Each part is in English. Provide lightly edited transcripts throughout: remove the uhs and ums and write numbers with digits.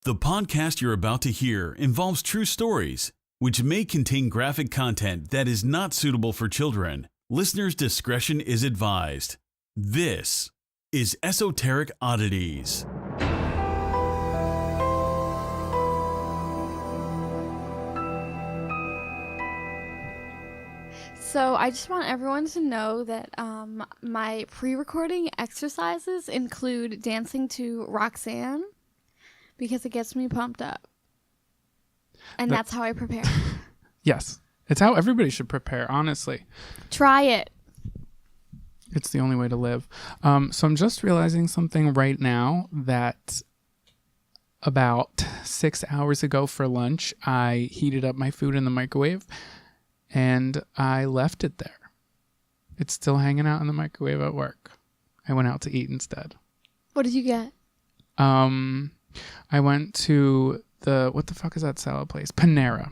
The podcast you're about to hear involves true stories, which may contain graphic content that is not suitable for children. Listener's discretion is advised. This is Esoteric Oddities. So I just want everyone to know that my pre-recording exercises include dancing to Roxanne because it gets me pumped up. And that's how I prepare. Yes. It's how everybody should prepare, honestly. Try it. It's the only way to live. So I'm just realizing something right now that about 6 hours ago for lunch, I heated up my food in the microwave and I left it there. It's still hanging out in the microwave at work. I went out to eat instead. What did you get? I went to what the fuck is that salad place? Panera.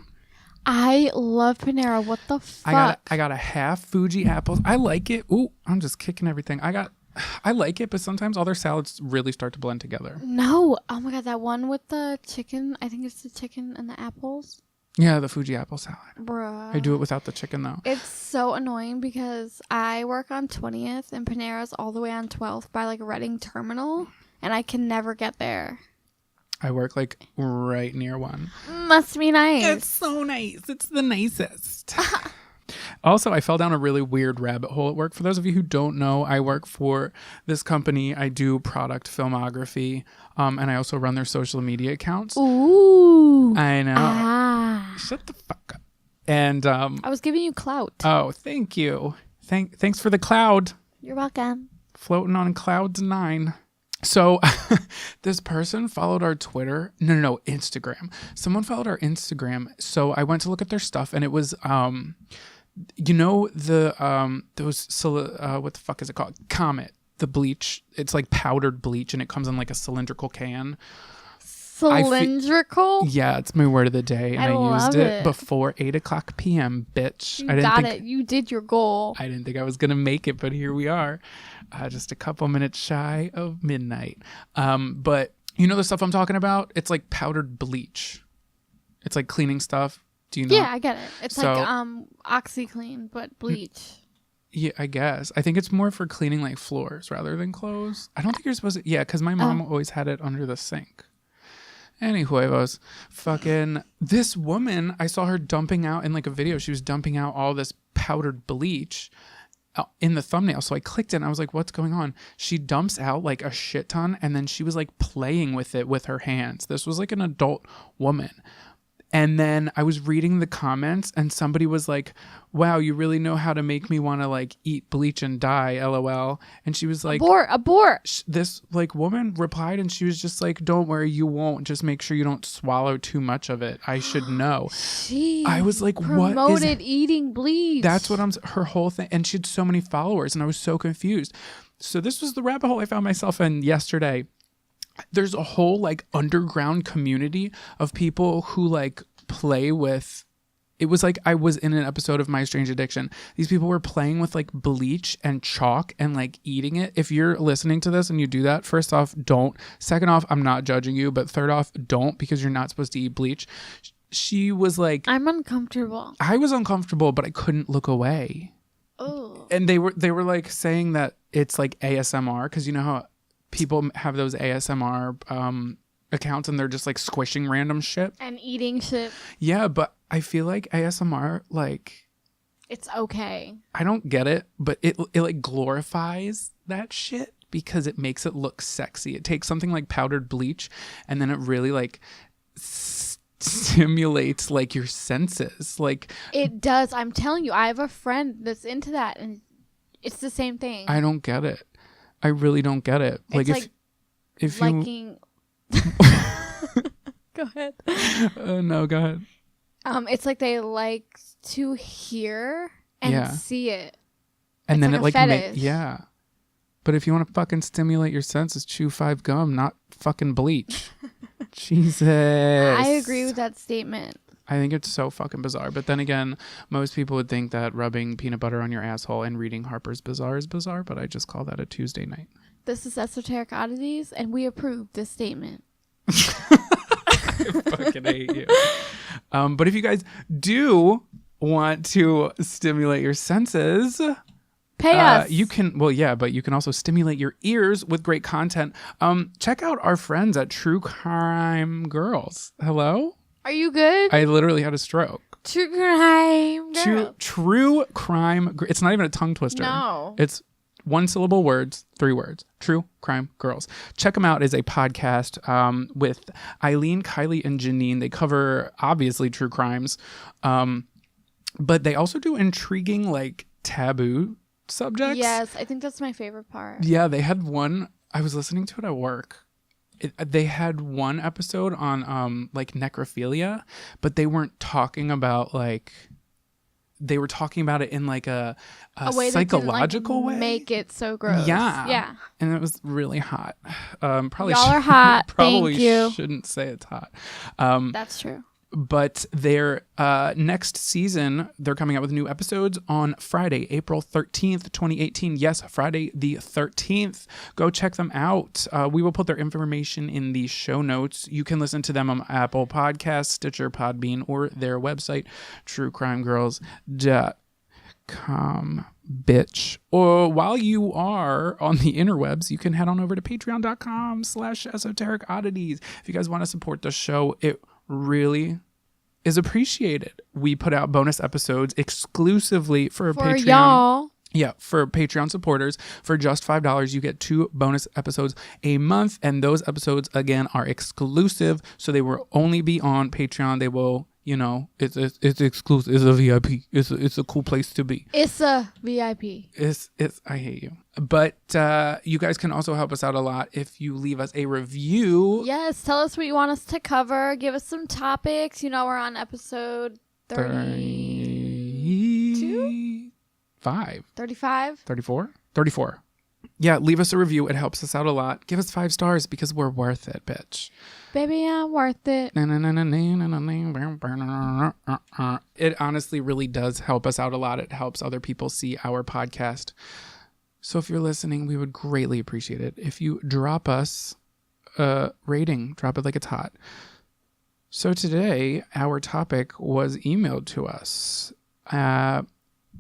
I love Panera. What the fuck? I got a half Fuji apples. I like it. Ooh, I'm just kicking everything. I like it, but sometimes all their salads really start to blend together. No. Oh my God. That one with the chicken. I think it's the chicken and the apples. Yeah, the Fuji apple salad. Bruh. I do it without the chicken though. It's so annoying because I work on 20th and Panera's all the way on 12th by like Reading Terminal and I can never get there. I work like right near one. Must be nice. It's so nice. It's the nicest. Also, I fell down a really weird rabbit hole at work. For those of you who don't know, I work for this company. I do product filmography, and I also run their social media accounts. Ooh. I know. Ah. Shut the fuck up. And I was giving you clout. Oh, thank you. Thanks for the cloud. You're welcome. Floating on clouds 9. So this person followed our Twitter. No, Instagram. Someone followed our Instagram. So I went to look at their stuff and it was, you know, what the fuck is it called? Comet, the bleach. It's like powdered bleach and it comes in like a cylindrical can. Cylindrical? Yeah, it's my word of the day. And I used it before 8:00 p.m., bitch. You got it. You did your goal. I didn't think I was going to make it, but here we are. Just a couple minutes shy of midnight. But you know the stuff I'm talking about? It's like powdered bleach. It's like cleaning stuff. Do you know? Yeah, I get it. It's like OxyClean, but bleach. Yeah, I guess. I think it's more for cleaning like floors rather than clothes. I don't think you're supposed to. Yeah, because my mom always had it under the sink. Anyway, fucking this woman, I saw her dumping out in like a video. She was dumping out all this powdered bleach in the thumbnail. So I clicked it and I was like, what's going on? She dumps out like a shit ton and then she was like playing with it with her hands. This was like an adult woman. And then I was reading the comments and somebody was like, wow, you really know how to make me want to like eat bleach and die, LOL. And she was like, abort. This like woman replied and she was just like, don't worry, you won't. Just make sure you don't swallow too much of it. I should know. I was like, what is promoted eating bleach? That's what her whole thing. And she had so many followers and I was so confused. So this was the rabbit hole I found myself in yesterday. There's a whole like underground community of people who like play with. It was like I was in an episode of My Strange Addiction. These people were playing with like bleach and chalk and like eating it. If you're listening to this and you do that, first off, don't. Second off, I'm not judging you, but third off, don't, because you're not supposed to eat bleach. She was like, I'm uncomfortable. I was uncomfortable, but I couldn't look away. Oh. And they were like saying that it's like ASMR, because you know how people have those ASMR accounts and they're just like squishing random shit and eating shit. Yeah, but I feel like ASMR, like, it's okay. I don't get it, but it like glorifies that shit because it makes it look sexy. It takes something like powdered bleach and then it really like stimulates like your senses. Like it does. I'm telling you, I have a friend that's into that and it's the same thing. I don't get it. I really don't get it. Like if liking... Go ahead. No, go ahead. It's like they like to hear and see it. And it's then like it like But if you want to fucking stimulate your senses, chew 5 gum, not fucking bleach. Jesus. I agree with that statement. I think it's so fucking bizarre. But then again, most people would think that rubbing peanut butter on your asshole and reading Harper's Bazaar is bizarre, but I just call that a Tuesday night. This is Esoteric Oddities, and we approve this statement. fucking hate you. But if you guys do want to stimulate your senses, Pay us. you can, well, yeah, but you can also stimulate your ears with great content. Check out our friends at True Crime Girls. Hello? Are you good? I literally had a stroke. True crime. Girl. True Crime. It's not even a tongue twister. No. It's one syllable words, 3 words. True Crime Girls. Check them out as a podcast with Eileen, Kylie, and Janine. They cover, obviously, true crimes. But they also do intriguing, like, taboo subjects. Yes, I think that's my favorite part. Yeah, they had one. I was listening to it at work. They had one episode on like necrophilia, but they weren't talking about like. They were talking about it in like a way psychological way. Make it so gross. Yeah, and it was really hot. Probably y'all are hot. Probably Thank you. shouldn't say it's hot. That's true. But their next season, they're coming out with new episodes on Friday, April 13th, 2018. Yes, Friday the 13th. Go check them out. We will put their information in the show notes. You can listen to them on Apple Podcasts, Stitcher, Podbean, or their website, truecrimegirls.com, bitch. Or while you are on the interwebs, you can head on over to patreon.com/esoteric oddities. If you guys want to support the show, it really is appreciated. We put out bonus episodes exclusively for Patreon. Y'all. Yeah, for Patreon supporters. For just $5, you get 2 bonus episodes a month, and those episodes again are exclusive, so they will only be on Patreon. They will, you know, it's exclusive. It's a VIP. It's a cool place to be. It's a VIP. It's I hate you. But you guys can also help us out a lot if you leave us a review. Yes, tell us what you want us to cover. Give us some topics. You know, we're on episode 32? 35. 34? 34. Yeah, leave us a review. It helps us out a lot. Give us 5 stars because we're worth it, bitch. Baby, I'm worth it. It honestly really does help us out a lot. It helps other people see our podcast. So if you're listening, we would greatly appreciate it if you drop us a rating. Drop it like it's hot. So today, our topic was emailed to us.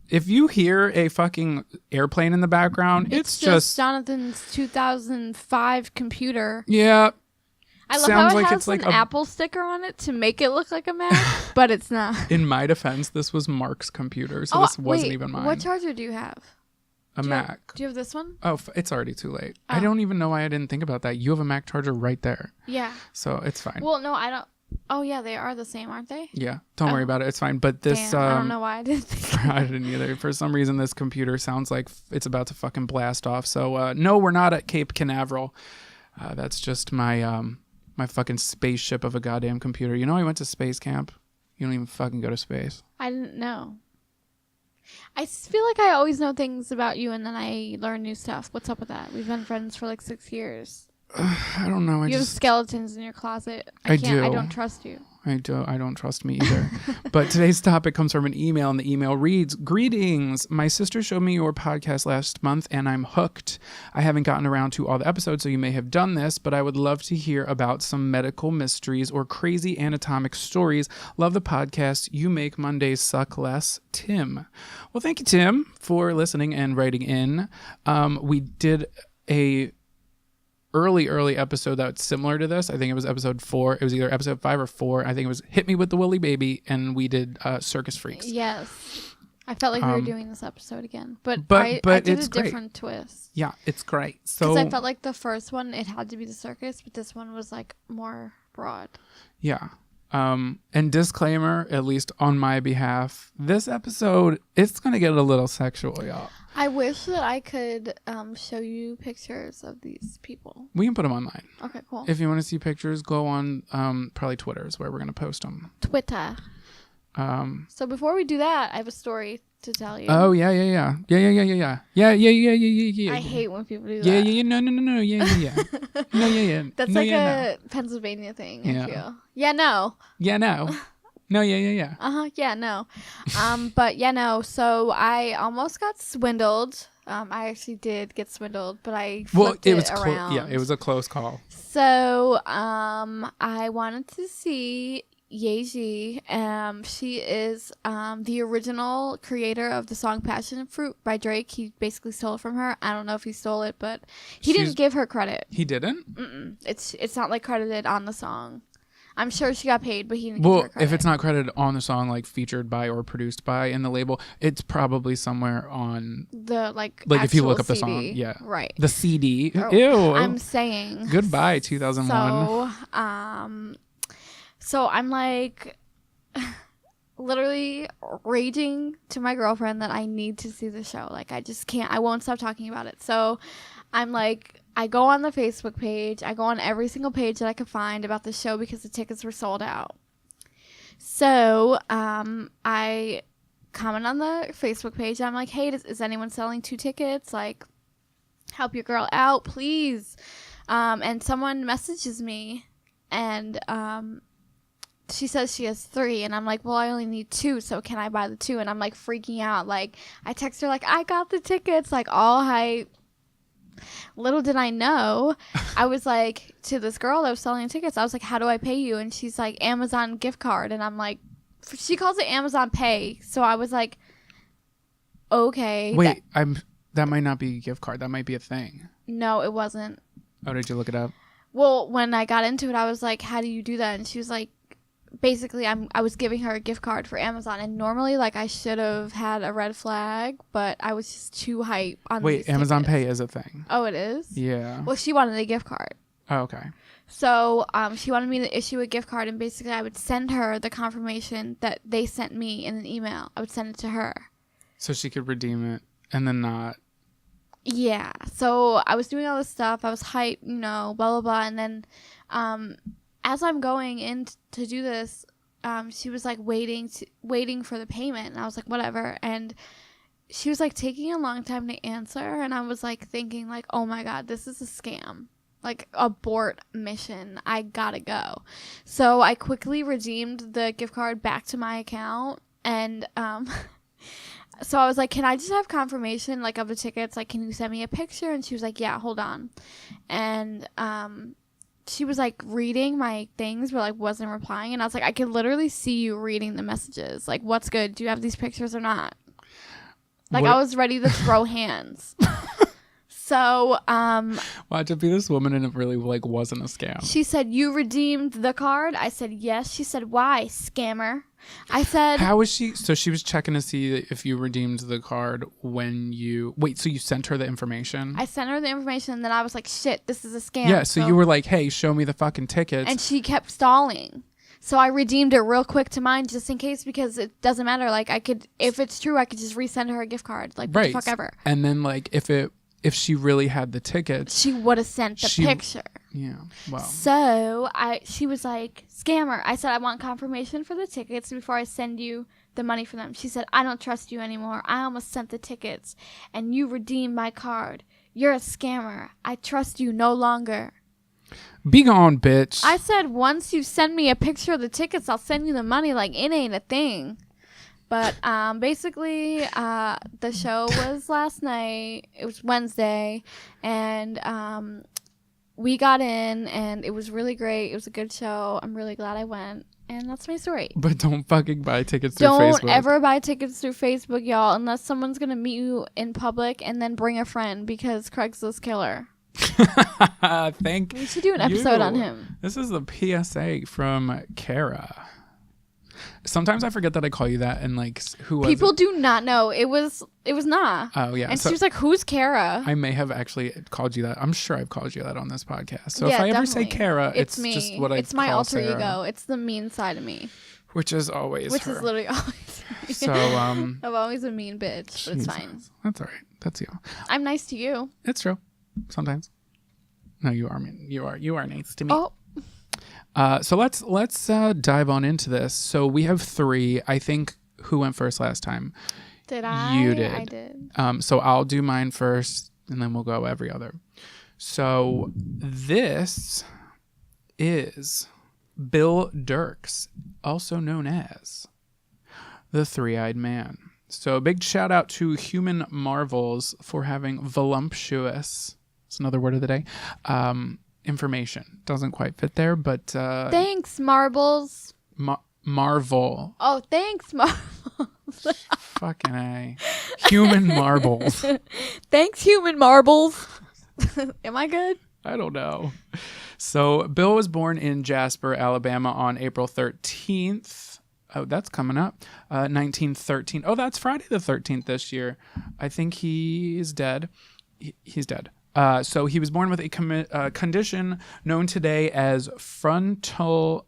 If you hear a fucking airplane in the background, it's just Jonathan's 2005 computer. Yeah. I love sounds how it like has it's like an a- Apple sticker on it to make it look like a Mac, but it's not. In my defense, this was Mark's computer, so this wasn't even mine. What charger do you have? A Mac. Do you have this one? Oh, it's already too late. Oh. I don't even know why I didn't think about that. You have a Mac charger right there. Yeah. So it's fine. Well, no, I don't. Oh, yeah, they are the same, aren't they? Yeah. Don't worry about it. It's fine. But this... Damn, I don't know why I didn't think I didn't either. For some reason, this computer sounds like it's about to fucking blast off. So, no, we're not at Cape Canaveral. That's just my my fucking spaceship of a goddamn computer. You know I went to space camp? You don't even fucking go to space. I didn't know. I feel like I always know things about you and then I learn new stuff. What's up with that? We've been friends for like 6 years. I don't know. You have skeletons in your closet. I do. I don't trust you. I don't trust me either. But today's topic comes from an email, and the email reads, "Greetings. My sister showed me your podcast last month, and I'm hooked. I haven't gotten around to all the episodes, so you may have done this, but I would love to hear about some medical mysteries or crazy anatomic stories. Love the podcast. You make Mondays suck less. Tim." Well, thank you, Tim, for listening and writing in. We did a early episode that's similar to this. I think it was episode 4. It was either episode 5 or 4. I think it was Hit Me With the Woolly Baby, and we did Circus Freaks. Yes. I felt like we were doing this episode again. But I did it's a different twist. Yeah, it's great. So Because I felt like the first one, it had to be the circus, but this one was like more broad. Yeah. And disclaimer, at least on my behalf, this episode, it's going to get a little sexual, y'all. I wish that I could show you pictures of these people. We can put them online. Okay, cool. If you want to see pictures, go on probably Twitter is where we're going to post them. Twitter. So before we do that, I have a story to tell you. Oh, yeah. Yeah. I hate when people do that. Yeah. No. Yeah. No, yeah. That's no, like yeah, a Pennsylvania thing, Yeah. I feel. Yeah, no. Yeah, no. No, yeah. Yeah, no. But yeah, no. So I almost got swindled. I actually did get swindled, but I flipped it around. Yeah, it was a close call. So I wanted to see Yeji. She is the original creator of the song Passion Fruit by Drake. He basically stole it from her. I don't know if he stole it, but he didn't give her credit. He didn't? Mm-mm. It's not like credited on the song. I'm sure she got paid, but he didn't give her credit. If it's not credited on the song, like featured by or produced by in the label, it's probably somewhere on the like if you look up the CD. song, yeah, right, the CD. Oh, Ew, I'm saying goodbye 2001. So I'm like literally raging to my girlfriend that I need to see the show. Like I just can't. I won't stop talking about it. So I'm like. I go on the Facebook page. I go on every single page that I could find about the show because the tickets were sold out. So I comment on the Facebook page. I'm like, hey, is anyone selling 2 tickets? Like, help your girl out, please. And someone messages me, and she says she has 3. And I'm like, well, I only need 2, so can I buy the 2? And I'm like freaking out. Like, I text her, like, I got the tickets, like all hype. Little did I know, I was like, to this girl that was selling tickets, I was like, how do I pay you? And she's like, Amazon gift card. And I'm like, she calls it Amazon Pay. So I was like, okay. Wait, that might not be a gift card. That might be a thing. No, it wasn't. Oh, did you look it up? Well, when I got into it, I was like, how do you do that? And she was like, basically I was giving her a gift card for Amazon, and normally like I should have had a red flag, but I was just too hype on Wait, Amazon Pay is a thing. Oh, it is? Yeah. Well, she wanted a gift card. Oh, okay. So she wanted me to issue a gift card, and basically I would send her the confirmation that they sent me in an email. I would send it to her so she could redeem it and then not. Yeah. So I was doing all this stuff. I was hyped, blah blah blah, and then as I'm going in to do this, she was like waiting for the payment, and I was like, whatever. And she was like taking a long time to answer, and I was like thinking like, oh my god, this is a scam, like abort mission, I gotta go. So I quickly redeemed the gift card back to my account, and so I was like, can I just have confirmation like of the tickets? Like, can you send me a picture? And she was like, yeah, hold on. And she was like reading my things, but like wasn't replying. And I was like, I could literally see you reading the messages. Like, what's good? Do you have these pictures or not? Like, I was ready to throw hands. So, watch it be this woman, and it really like wasn't a scam. She said, you redeemed the card? I said, yes. She said, why, scammer? I said, how was she? So she was checking to see if you redeemed the card when you so you sent her the information? I sent her the information, and then I was like, shit, this is a scam. Yeah, so you were like, hey, show me the fucking tickets. And she kept stalling. So I redeemed it real quick to mine just in case, because it doesn't matter. Like, I could, if it's true, I could just resend her a gift card. Like, what the fuck ever. And then like if she really had the tickets, she would have sent the picture. Yeah. Wow. So she was like, scammer. I said, I want confirmation for the tickets before I send you the money for them. She said, I don't trust you anymore. I almost sent the tickets and you redeemed my card. You're a scammer. I trust you no longer. Be gone, bitch. I said, once you send me a picture of the tickets, I'll send you the money. Like, it ain't a thing. But basically, the show was last night. It was Wednesday, and we got in, and it was really great. It was a good show. I'm really glad I went, and that's my story. But don't fucking buy tickets through Facebook. Don't ever buy tickets through Facebook, y'all, unless someone's gonna meet you in public, and then bring a friend, because Craigslist killer. We should do an episode on him. This is the PSA from Kara. Sometimes I forget that I call you that, and like, who was People it? do not know. It was nah. Oh yeah. And she was like, who's Kara? I may have actually called you that. I'm sure I've called you that on this podcast. So yeah, if I ever definitely. say Kara, it's me. just what I It's my call alter Sarah, ego. It's the mean side of me. which is always Which her. is literally always me. So I'm always a mean bitch, but it's Jesus. fine. That's all right. That's you. I'm nice to you. It's true. Sometimes. No, you are mean. You are nice to me. Oh. So let's dive on into this. So we have 3. I think who went first last time? Did I? You did. I did. So I'll do mine first, and then we'll go every other. So this is Bill Dirks, also known as the Three-Eyed Man. So a big shout out to Human Marvels for having voluptuous, it's another word of the day, information. Doesn't quite fit there, but Thanks, Marbles. Marvel. Oh, thanks, Marbles. Fucking A. Human marbles. Thanks, human marbles. Am I good? I don't know. So Bill was born in Jasper, Alabama on April 13th. Oh, that's coming up. 1913. Oh, that's Friday the 13th this year. I think he's dead. He's dead. So he was born with a condition known today as oh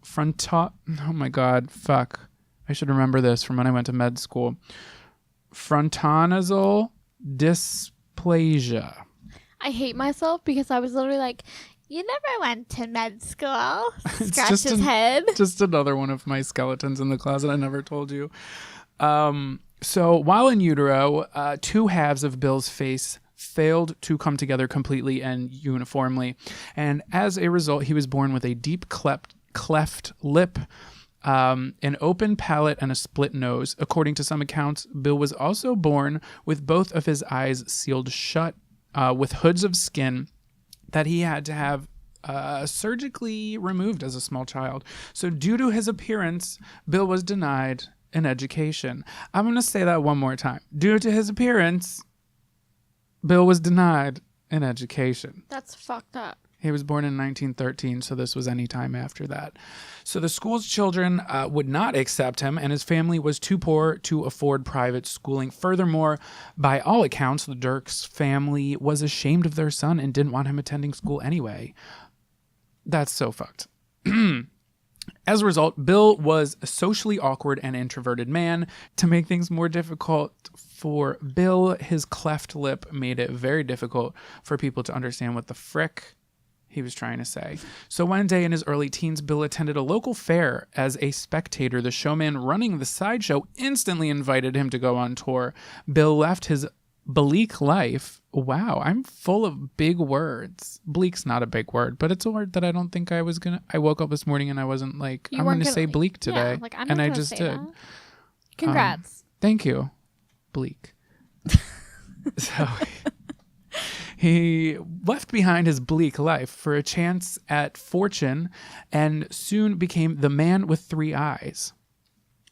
my God, fuck. I should remember this from when I went to med school. Frontonasal dysplasia. I hate myself because I was literally like, you never went to med school. Scratch his head. Just another one of my skeletons in the closet I never told you. So while in utero, two halves of Bill's face failed to come together completely and uniformly. And as a result, he was born with a deep cleft lip, an open palate, and a split nose. According to some accounts, Bill was also born with both of his eyes sealed shut with hoods of skin that he had to have surgically removed as a small child. So due to his appearance, Bill was denied an education. I'm going to say that one more time. Due to his appearance, Bill was denied an education. That's fucked up. He was born in 1913, so this was any time after that. So the school's children would not accept him, and his family was too poor to afford private schooling. Furthermore, by all accounts, the Dirks family was ashamed of their son and didn't want him attending school anyway. That's so fucked. As a result, Bill was a socially awkward and introverted man. To make things more difficult for Bill, his cleft lip made it very difficult for people to understand what the frick he was trying to say. So one day in his early teens, Bill attended a local fair as a spectator. The showman running the sideshow instantly invited him to go on tour. Bill left his Bleak life. Wow, I'm full of big words. Bleak's not a big word, but it's a word that I don't think I was gonna. I woke up this morning and I wasn't like, I'm gonna say bleak today, yeah, like, I'm and not I gonna just say did. that. Congrats. Thank you, Bleak. So he left behind his bleak life for a chance at fortune and soon became the man with three eyes.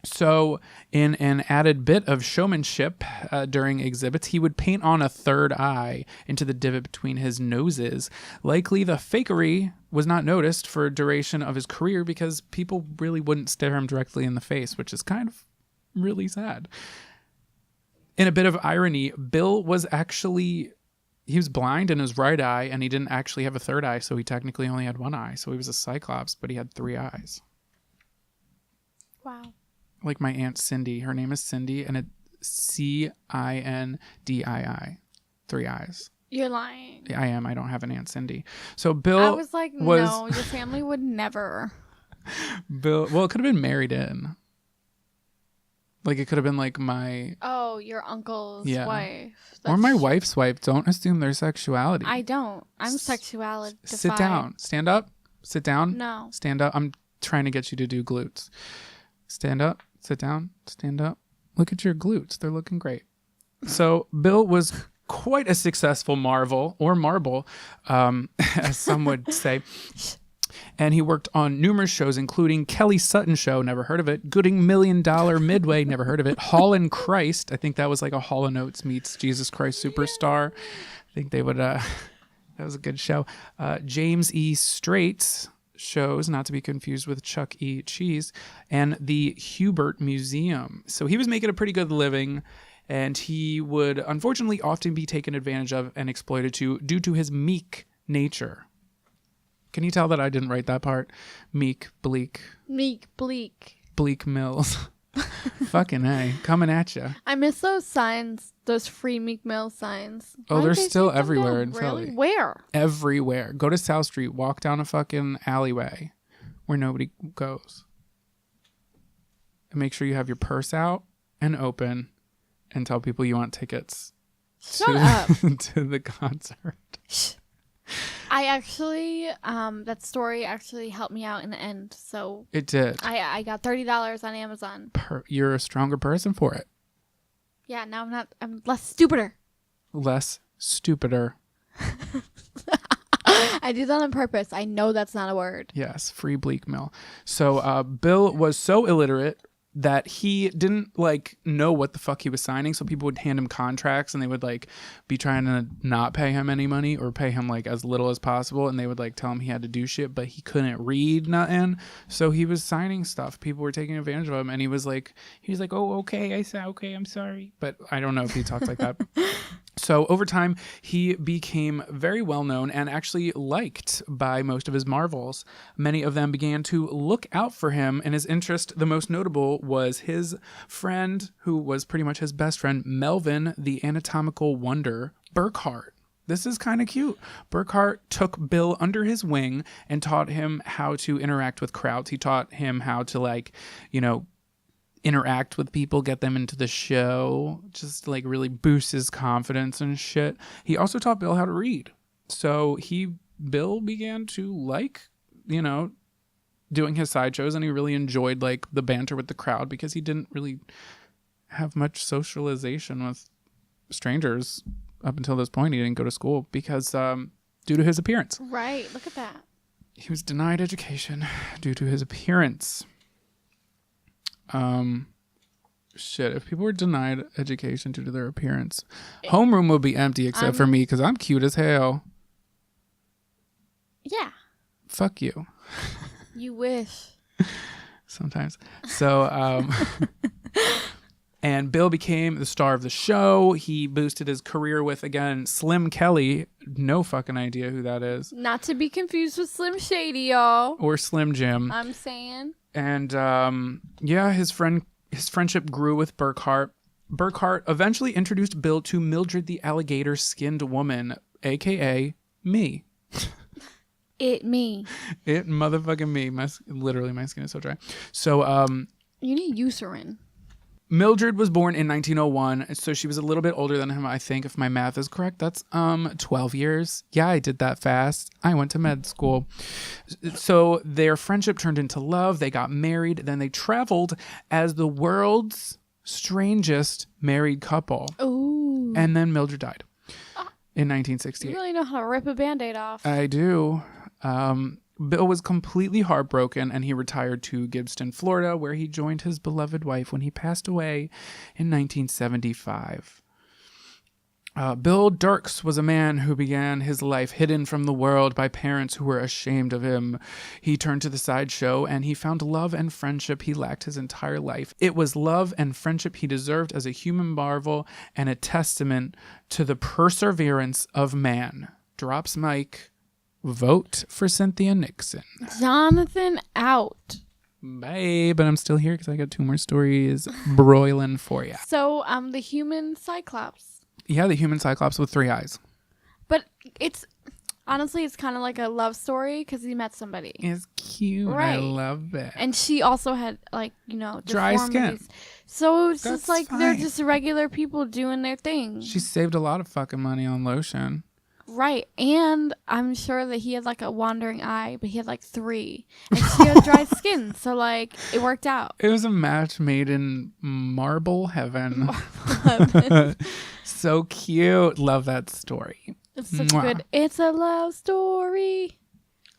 So in an added bit of showmanship during exhibits, he would paint on a third eye into the divot between his noses. Likely the fakery was not noticed for a duration of his career because people really wouldn't stare him directly in the face, which is kind of really sad. In a bit of irony, Bill was actually... he was blind in his right eye, and he didn't actually have a third eye, so he technically only had one eye. So he was a cyclops, but he had three eyes. Wow. Like my Aunt Cindy. Her name is Cindy, and it's Cindii. 3 eyes. You're lying. I am. I don't have an Aunt Cindy. So Bill I was like, no, your family would never. Bill, well, it could have been married in. Like, it could have been like my... oh, your uncle's wife. Or my wife's wife. Don't assume their sexuality. I don't. I'm sexuality. Sit down. Stand up. Sit down. No. Stand up. I'm trying to get you to do glutes. Stand up. Sit down. Stand up. Look at your glutes. They're looking great. So Bill was quite a successful marvel, as some would say. And he worked on numerous shows, including Kelly Sutton Show, never heard of it. Gooding $1 Million Midway, never heard of it. Hall and Christ, I think that was like a Hall & Oates meets Jesus Christ Superstar. I think they would, that was a good show. James E. Straight's shows, not to be confused with Chuck E. Cheese, and the Hubert Museum. So he was making a pretty good living, and he would unfortunately often be taken advantage of and exploited due to his meek nature. Can you tell that I didn't write that part? Meek, bleak. Meek, bleak. Bleak Mills. Fucking A. Coming at you. I miss those signs, those free Meek Mill signs. Oh, they're still everywhere in Philly. Where? Everywhere. Go to South Street. Walk down a fucking alleyway where nobody goes. And make sure you have your purse out and open and tell people you want tickets to the concert. I actually, that story actually helped me out in the end. So it did. I got $30 on Amazon. You're a stronger person for it. Yeah, now I'm less stupider. Less stupider. I I did that on purpose. I know that's not a word. Yes, free Bleak mill. So Bill was so illiterate that he didn't like know what the fuck he was signing. So people would hand him contracts and they would like be trying to not pay him any money or pay him like as little as possible. And they would like tell him he had to do shit, but he couldn't read nothing. So he was signing stuff. People were taking advantage of him. And he was like, oh, okay. I said, okay, I'm sorry. But I don't know if he talked like that. So over time, he became very well known and actually liked by most of his marvels. Many of them began to look out for him and his interest. The most notable was his friend, who was pretty much his best friend, Melvin, the anatomical wonder, Burkhart. This is kind of cute. Burkhart took Bill under his wing and taught him how to interact with crowds. He taught him how to like, you know, interact with people, get them into the show, just like really boost his confidence and shit. He also taught Bill how to read. So Bill began to like, you know, doing his sideshows, and he really enjoyed like the banter with the crowd because he didn't really have much socialization with strangers up until this point. He didn't go to school because due to his appearance. Right. Look at that. He was denied education due to his appearance. Shit, if people were denied education due to their appearance, homeroom would be empty except for me because I'm cute as hell. Yeah. Fuck you. You wish. Sometimes. So, and Bill became the star of the show. He boosted his career with, again, Slim Kelly. No fucking idea who that is. Not to be confused with Slim Shady, y'all. Or Slim Jim. I'm saying. And yeah, his friendship grew with Burkhart. Burkhart eventually introduced Bill to Mildred the alligator-skinned woman, aka me. Me. It motherfucking me. Literally, my skin is so dry. So you need Eucerin. Mildred was born in 1901, so she was a little bit older than him, I think, if my math is correct. That's 12 years. Yeah, I did that fast. I went to med school. So their friendship turned into love. They got married. Then they traveled as the world's strangest married couple. Ooh. And then Mildred died in 1968. You really know how to rip a Band-Aid off. I do. Bill was completely heartbroken and he retired to Gibbston, Florida, where he joined his beloved wife when he passed away in 1975. Bill Dirks was a man who began his life hidden from the world by parents who were ashamed of him. He turned to the sideshow and he found love and friendship he lacked his entire life. It was love and friendship he deserved as a human marvel and a testament to the perseverance of man. Drops mic. Vote for Cynthia Nixon. Jonathan out. Bye, but I'm still here because I got 2 more stories broiling for you. So, the human Cyclops. Yeah, the human Cyclops with 3 eyes. But it's honestly, it's kind of like a love story because he met somebody. It's cute. Right. I love it. And she also had like, you know, dry skin. So it's That's just like fine. they're just regular people doing their thing. She saved a lot of fucking money on lotion. Right. And I'm sure that he had like a wandering eye, but he had like 3. And she had dry skin. So like it worked out. It was a match made in marble heaven. So cute. Love that story. It's such good. It's a love story.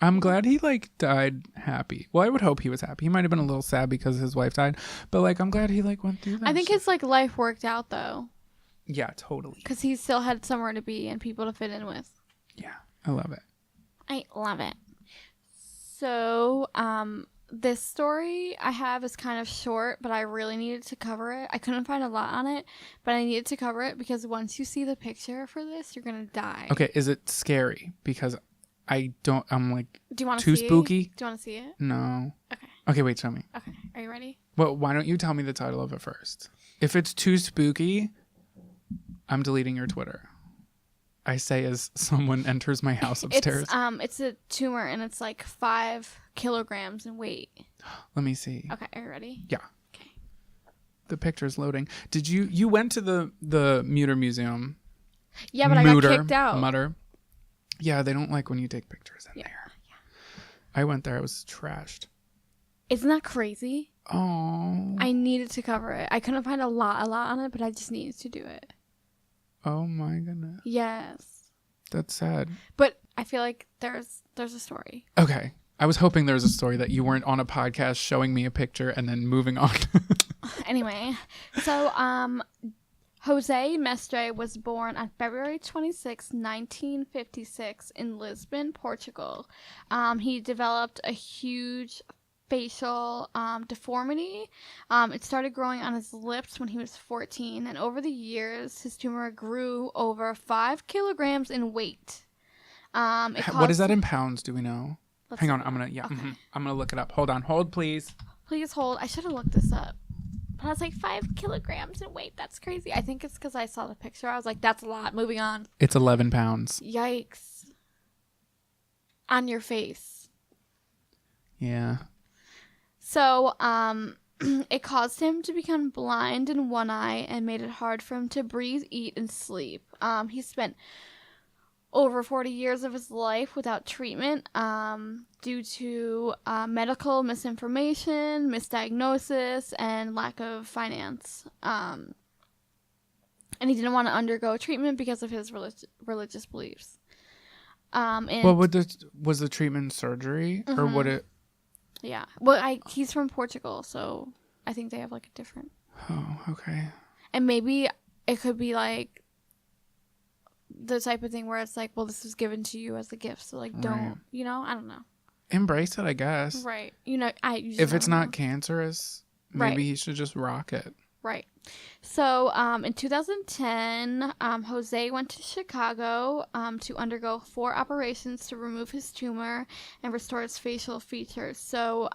I'm glad he like died happy. Well, I would hope he was happy. He might have been a little sad because his wife died, but like I'm glad he like went through that. I think his like life worked out though. Yeah, totally. Because he still had somewhere to be and people to fit in with. Yeah, I love it. I love it. So, this story I have is kind of short, but I really needed to cover it. I couldn't find a lot on it, but I needed to cover it because once you see the picture for this, you're going to die. Okay, is it scary? Because I'm like, do you want to too see spooky? Do you want to see it? No. Okay. Okay, wait, tell me. Okay, are you ready? Well, why don't you tell me the title of it first? If it's too spooky, I'm deleting your Twitter. I say as someone enters my house upstairs. It's a tumor and it's like 5 kilograms in weight. Let me see. Okay, are you ready? Yeah. Okay. The picture's loading. Did you went to the Mutter Museum? Yeah, but I got kicked out. Mutter. Yeah, they don't like when you take pictures in there. Yeah. I went there. I was trashed. Isn't that crazy? Oh. I needed to cover it. I couldn't find a lot on it, but I just needed to do it. Oh my goodness. Yes. That's sad. But I feel like there's a story. Okay. I was hoping there was a story that you weren't on a podcast showing me a picture and then moving on. Anyway, so Jose Mestre was born on February 26, 1956 in Lisbon, Portugal. He developed a huge facial deformity. It started growing on his lips when he was 14, and over the years, his tumor grew over 5 kilograms in weight. What is that in pounds? Do we know? Hang on. I'm going to, Okay. I'm going to look it up. Hold on. Hold, please. Please hold. I should have looked this up. But I was like, 5 kilograms in weight. That's crazy. I think it's because I saw the picture. I was like, that's a lot. Moving on. It's 11 pounds. Yikes. On your face. Yeah. So, it caused him to become blind in one eye and made it hard for him to breathe, eat, and sleep. He spent over 40 years of his life without treatment due to medical misinformation, misdiagnosis, and lack of finance. And he didn't want to undergo treatment because of his religious beliefs. Well, was the treatment surgery or would it? Yeah. Well, he's from Portugal, so I think they have like a different. Oh, okay. And maybe it could be like the type of thing where it's like, well, this was given to you as a gift, so like don't, I don't know. Embrace it, I guess. Right. If it's not cancerous, maybe he should just rock it. Right. So, in 2010, Jose went to Chicago to undergo 4 operations to remove his tumor and restore his facial features. So,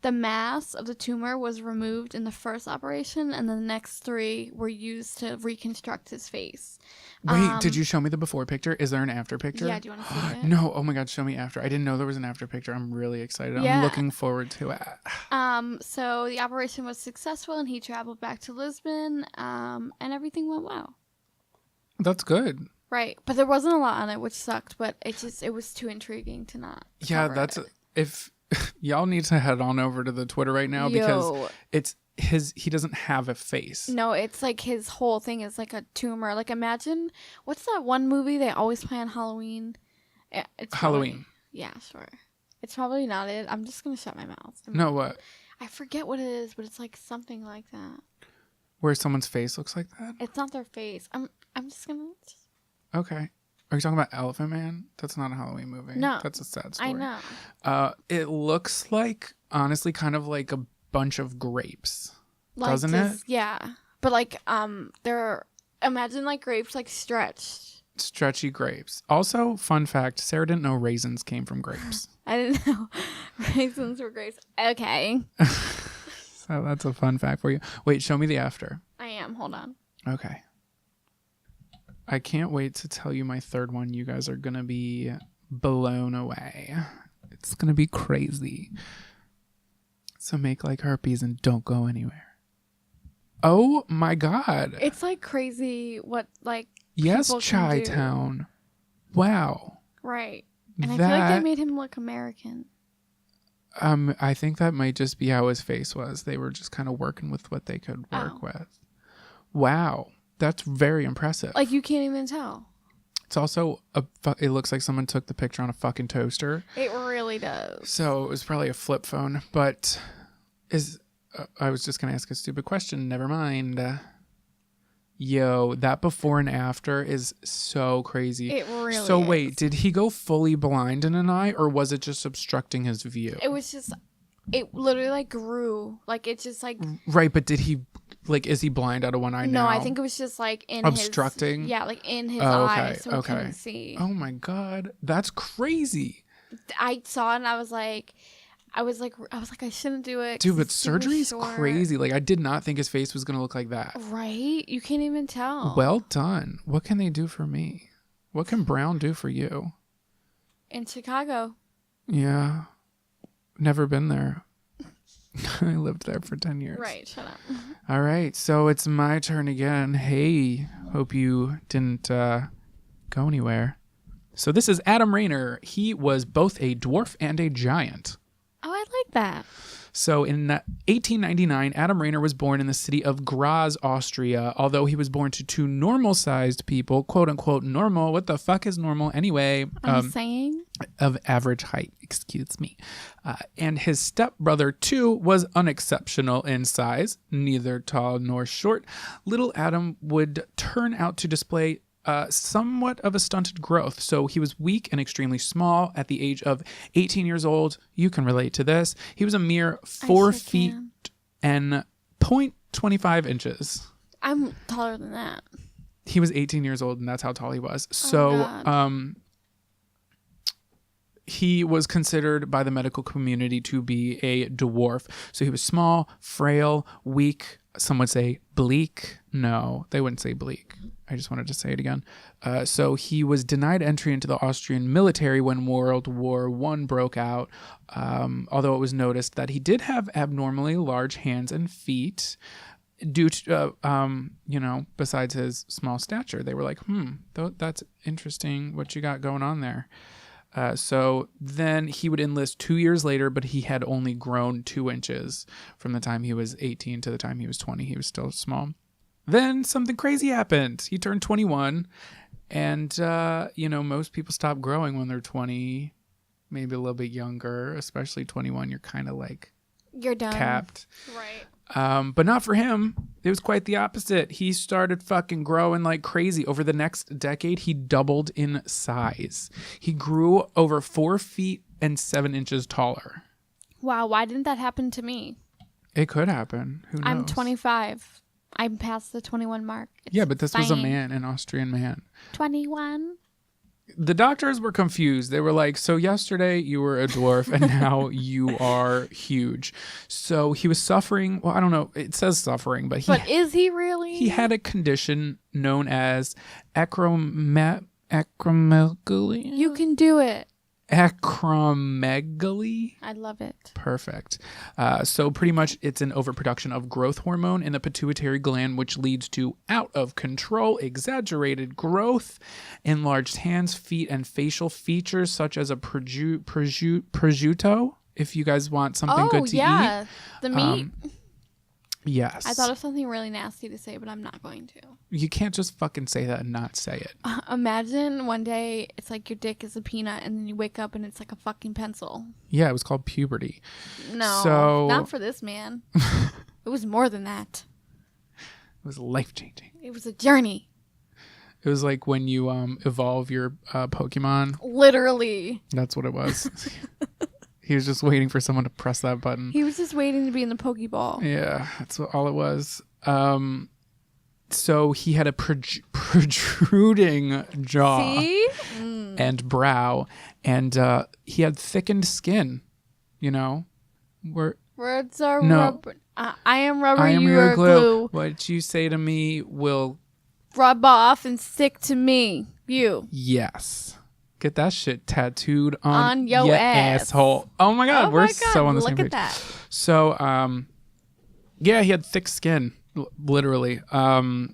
the mass of the tumor was removed in the first operation, and the next 3 were used to reconstruct his face. Wait, did you show me the before picture? Is there an after picture? Yeah, do you want to see it? No, oh my God, show me after. I didn't know there was an after picture. I'm really excited. Yeah. I'm looking forward to it. So the operation was successful, and he traveled back to Lisbon, and everything went well. That's good. Right, but there wasn't a lot on it, which sucked, but it was too intriguing to not cover it. If y'all need to head on over to the Twitter right now because he doesn't have a face. No, it's like his whole thing is like a tumor. Like imagine, what's that one movie they always play on Halloween? It's Halloween. Yeah, sure. It's probably not it. I'm just going to shut my mouth. No, what? I forget what it is, but it's like something like that. Where someone's face looks like that? It's not their face. I'm just going to... Okay. Are you talking about Elephant Man? That's not a Halloween movie. No. That's a sad story. I know. It looks like, honestly, kind of like a bunch of grapes. Like doesn't it? Yeah. But like, imagine like grapes like stretched. Stretchy grapes. Also, fun fact, Sarah didn't know raisins came from grapes. I didn't know raisins were grapes. Okay. So that's a fun fact for you. Wait, show me the after. I am. Hold on. Okay. I can't wait to tell you my third one. You guys are going to be blown away. It's going to be crazy. So make like herpes and don't go anywhere. Oh my God. It's like crazy what like yes, people can do. Chi-Town. Wow. Right. And I feel like they made him look American. I think that might just be how his face was. They were just kind of working with what they could work with. Wow. That's very impressive. Like you can't even tell. It's also it looks like someone took the picture on a fucking toaster. It really does. So it was probably a flip phone, but I was just going to ask a stupid question. Never mind. Yo, that before and after is so crazy. It really So is. wait, did he go fully blind in an eye or was it just obstructing his view? It literally like grew. Like it just like. Right, but did he is he blind out of one eye now? No, I think it was just like in obstructing? Yeah, like in his eye, so he okay. couldn't see. Oh my God, that's crazy. I saw it and I was like, I shouldn't do it. Dude, but surgery's crazy. Like, I did not think his face was going to look like that. Right? You can't even tell. Well done. What can they do for me? What can Brown do for you? In Chicago. Yeah. Never been there. I lived there for 10 years. Right, shut up. All right, so it's my turn again. Hey, hope you didn't go anywhere. So this is Adam Rayner. He was both a dwarf and a giant. Oh, I like that. So in 1899, Adam Rayner was born in the city of Graz, Austria. Although he was born to two normal-sized people, quote-unquote normal. What the fuck is normal anyway? I'm saying. Of average height, excuse me. And his stepbrother, too, was unexceptional in size, neither tall nor short. Little Adam would turn out to display somewhat of a stunted growth. So he was weak and extremely small at the age of 18 years old. You can relate to this. He was a mere 4 feet and 0.25 inches. I'm taller than that. He was 18 years old, and that's how tall he was. So, he was considered by the medical community to be a dwarf. So he was small, frail, weak. Some would say bleak. No, they wouldn't say bleak. I just wanted to say it again. So he was denied entry into the Austrian military when World War I broke out, although it was noticed that he did have abnormally large hands and feet due to, besides his small stature. They were like, that's interesting what you got going on there. So then he would enlist 2 years later, but he had only grown 2 inches from the time he was 18 to the time he was 20. He was still small. Then something crazy happened. He turned 21, and, most people stop growing when they're 20, maybe a little bit younger, especially 21. You're kind of like you're done. Capped. Right. But not for him. It was quite the opposite. He started fucking growing like crazy. Over the next decade, he doubled in size. He grew over 4 feet and 7 inches taller. Wow, why didn't that happen to me? It could happen. Who knows? I'm 25. I'm past the 21 mark. Yeah, but this was a man, an Austrian man. 21. The doctors were confused. They were like, so yesterday you were a dwarf and now you are huge. So he was suffering. Well, I don't know. It says suffering, but is he really? He had a condition known as acromegaly. You can do it. Acromegaly. I love it. Perfect. So pretty much it's an overproduction of growth hormone in the pituitary gland, which leads to out of control, exaggerated growth, enlarged hands, feet, and facial features such as a prosciutto. If you guys want something good to eat. The meat. Yes. I thought of something really nasty to say, but I'm not going to. You can't just fucking say that and not say it. Imagine one day it's like your dick is a peanut and then you wake up and it's like a fucking pencil. Yeah, it was called puberty. No, not for this man. It was more than that. It was life-changing. It was a journey. It was like when you evolve your Pokemon. Literally. That's what it was. He was just waiting for someone to press that button. He was just waiting to be in the Pokeball. Yeah, that's all it was. So he had a protruding jaw and brow, and he had thickened skin. Words are rubber. I am rubber. I am your glue. What you say to me will rub off and stick to me. You. Yes. Get that shit tattooed on your asshole. Oh my god, we're so on the same page. Look at that. So, he had thick skin, literally.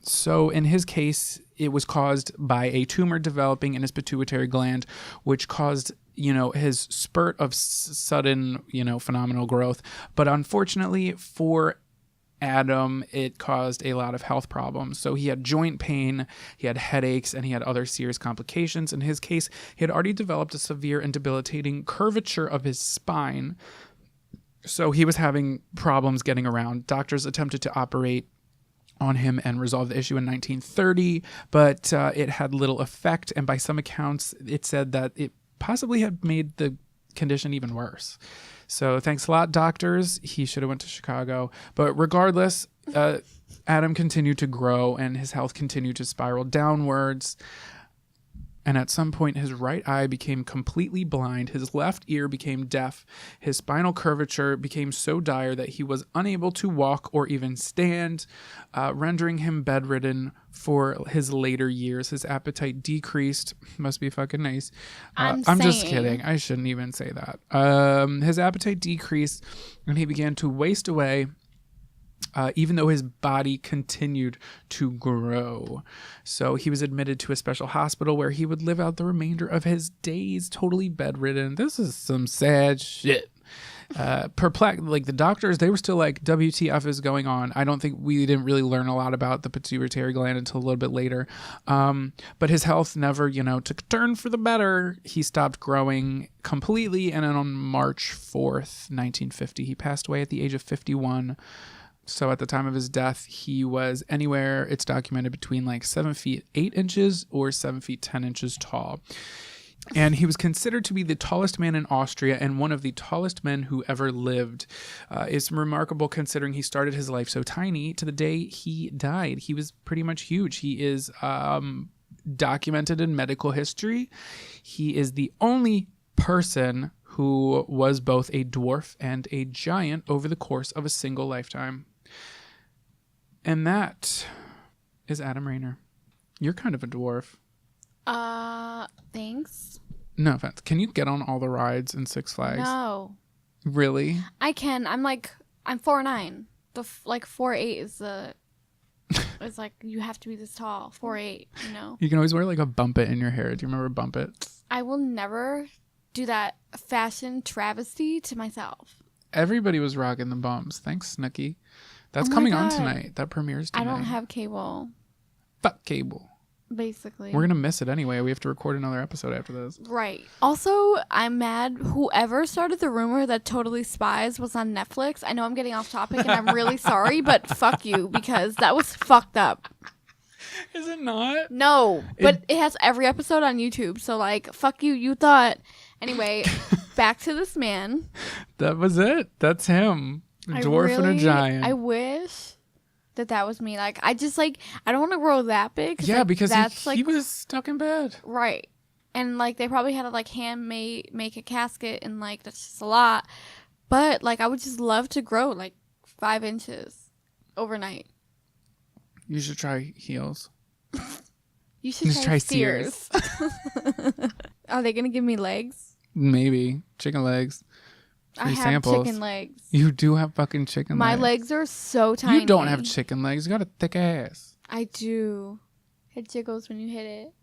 So in his case, it was caused by a tumor developing in his pituitary gland, which caused, his spurt of sudden, phenomenal growth. But unfortunately for Adam, it caused a lot of health problems. So he had joint pain, he had headaches, and he had other serious complications. In his case, he had already developed a severe and debilitating curvature of his spine. So he was having problems getting around. Doctors attempted to operate on him and resolve the issue in 1930, but it had little effect. And by some accounts, it said that it possibly had made the condition even worse. So thanks a lot, doctors. He should have went to Chicago. But regardless, Adam continued to grow and his health continued to spiral downwards. And at some point, his right eye became completely blind. His left ear became deaf. His spinal curvature became so dire that he was unable to walk or even stand, rendering him bedridden for his later years. His appetite decreased. Must be fucking nice. I'm just kidding. I shouldn't even say that. His appetite decreased and he began to waste away. Even though his body continued to grow. So he was admitted to a special hospital where he would live out the remainder of his days totally bedridden. This is some sad shit. perplexed. Like the doctors, they were still like, WTF is going on. I don't think we didn't really learn a lot about the pituitary gland until a little bit later. But his health never, took a turn for the better. He stopped growing completely. And then on March 4th, 1950, he passed away at the age of 51. So at the time of his death, he was anywhere, it's documented, between like 7 feet 8 inches or 7 feet 10 inches tall. And he was considered to be the tallest man in Austria and one of the tallest men who ever lived. It's remarkable considering he started his life so tiny to the day he died. He was pretty much huge. He is documented in medical history. He is the only person who was both a dwarf and a giant over the course of a single lifetime. And that is Adam Rayner. You're kind of a dwarf. Thanks. No offense. Can you get on all the rides in Six Flags? No. Really? I can. I'm 4'9". The 4'8" is it's like you have to be this tall. 4'8", You can always wear like a bump it in your hair. Do you remember bump it? I will never do that fashion travesty to myself. Everybody was rocking the bumps. Thanks, Snooki. That's Oh my coming on God. tonight. That premieres tonight. I don't have cable. Fuck cable. Basically. We're going to miss it anyway. We have to record another episode after this. Right. Also, I'm mad whoever started the rumor that Totally Spies was on Netflix. I know I'm getting off topic and I'm really sorry, but fuck you because that was fucked up. Is it not? No, but it has every episode on YouTube. So fuck you. You thought. Anyway, back to this man. That was it. That's him. A dwarf and a giant. I wish that was me. I don't want to grow that big. Yeah, because he was stuck in bed. Right. And they probably had to hand make a casket and that's just a lot. But I would just love to grow 5 inches overnight. You should try heels. You should try steers. Are they going to give me legs? Maybe. Chicken legs. I have samples. chicken legs. You do have fucking chicken legs. My legs are so tiny. You don't have chicken legs. You got a thick ass. I do. It jiggles when you hit it.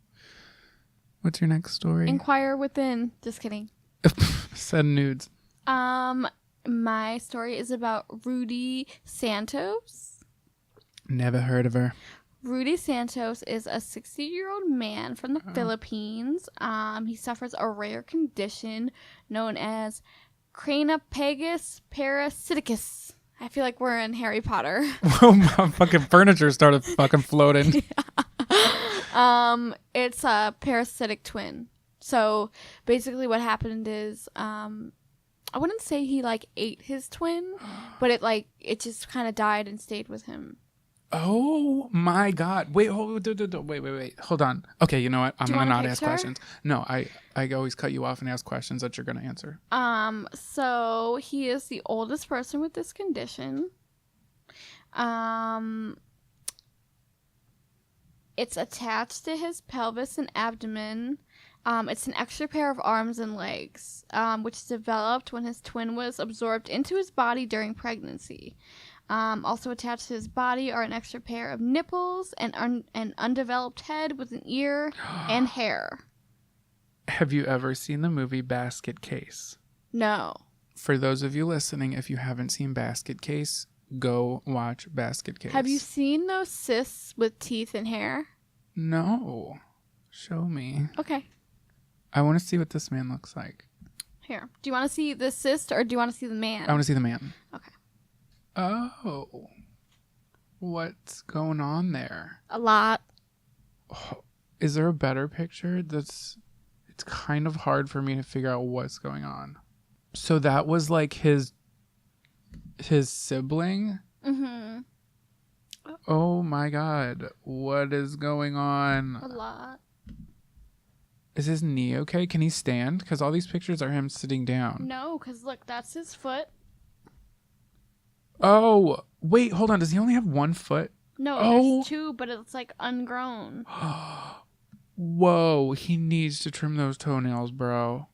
What's your next story? Inquire within. Just kidding. Send nudes. My story is about Rudy Santos. Never heard of her. Rudy Santos is a 60-year-old man from the Philippines. He suffers a rare condition known as Cranopagus parasiticus. I feel like we're in Harry Potter. My fucking furniture started fucking floating. It's a parasitic twin. So basically what happened is I wouldn't say he ate his twin, but it just kind of died and stayed with him. Oh my God. Wait, wait. Hold on. Okay, you know what? I'm going to not ask questions. No, I always cut you off and ask questions that you're going to answer. So he is the oldest person with this condition. It's attached to his pelvis and abdomen. It's an extra pair of arms and legs, which developed when his twin was absorbed into his body during pregnancy. Also attached to his body are an extra pair of nipples and an undeveloped head with an ear and hair. Have you ever seen the movie Basket Case? No. For those of you listening, if you haven't seen Basket Case, go watch Basket Case. Have you seen those cysts with teeth and hair? No. Show me. Okay. I want to see what this man looks like. Here. Do you want to see the cyst or do you want to see the man? I want to see the man. Okay. Oh. What's going on there? A lot. Oh, is there a better picture? It's kind of hard for me to figure out what's going on. So that was his sibling? Mm-hmm. Oh my God. What is going on? A lot. Is his knee okay? Can he stand? Because all these pictures are him sitting down. No, because look, that's his foot. Oh, wait, hold on. Does he only have 1 foot? No, Oh. there's 2, but it's ungrown. Whoa, he needs to trim those toenails, bro.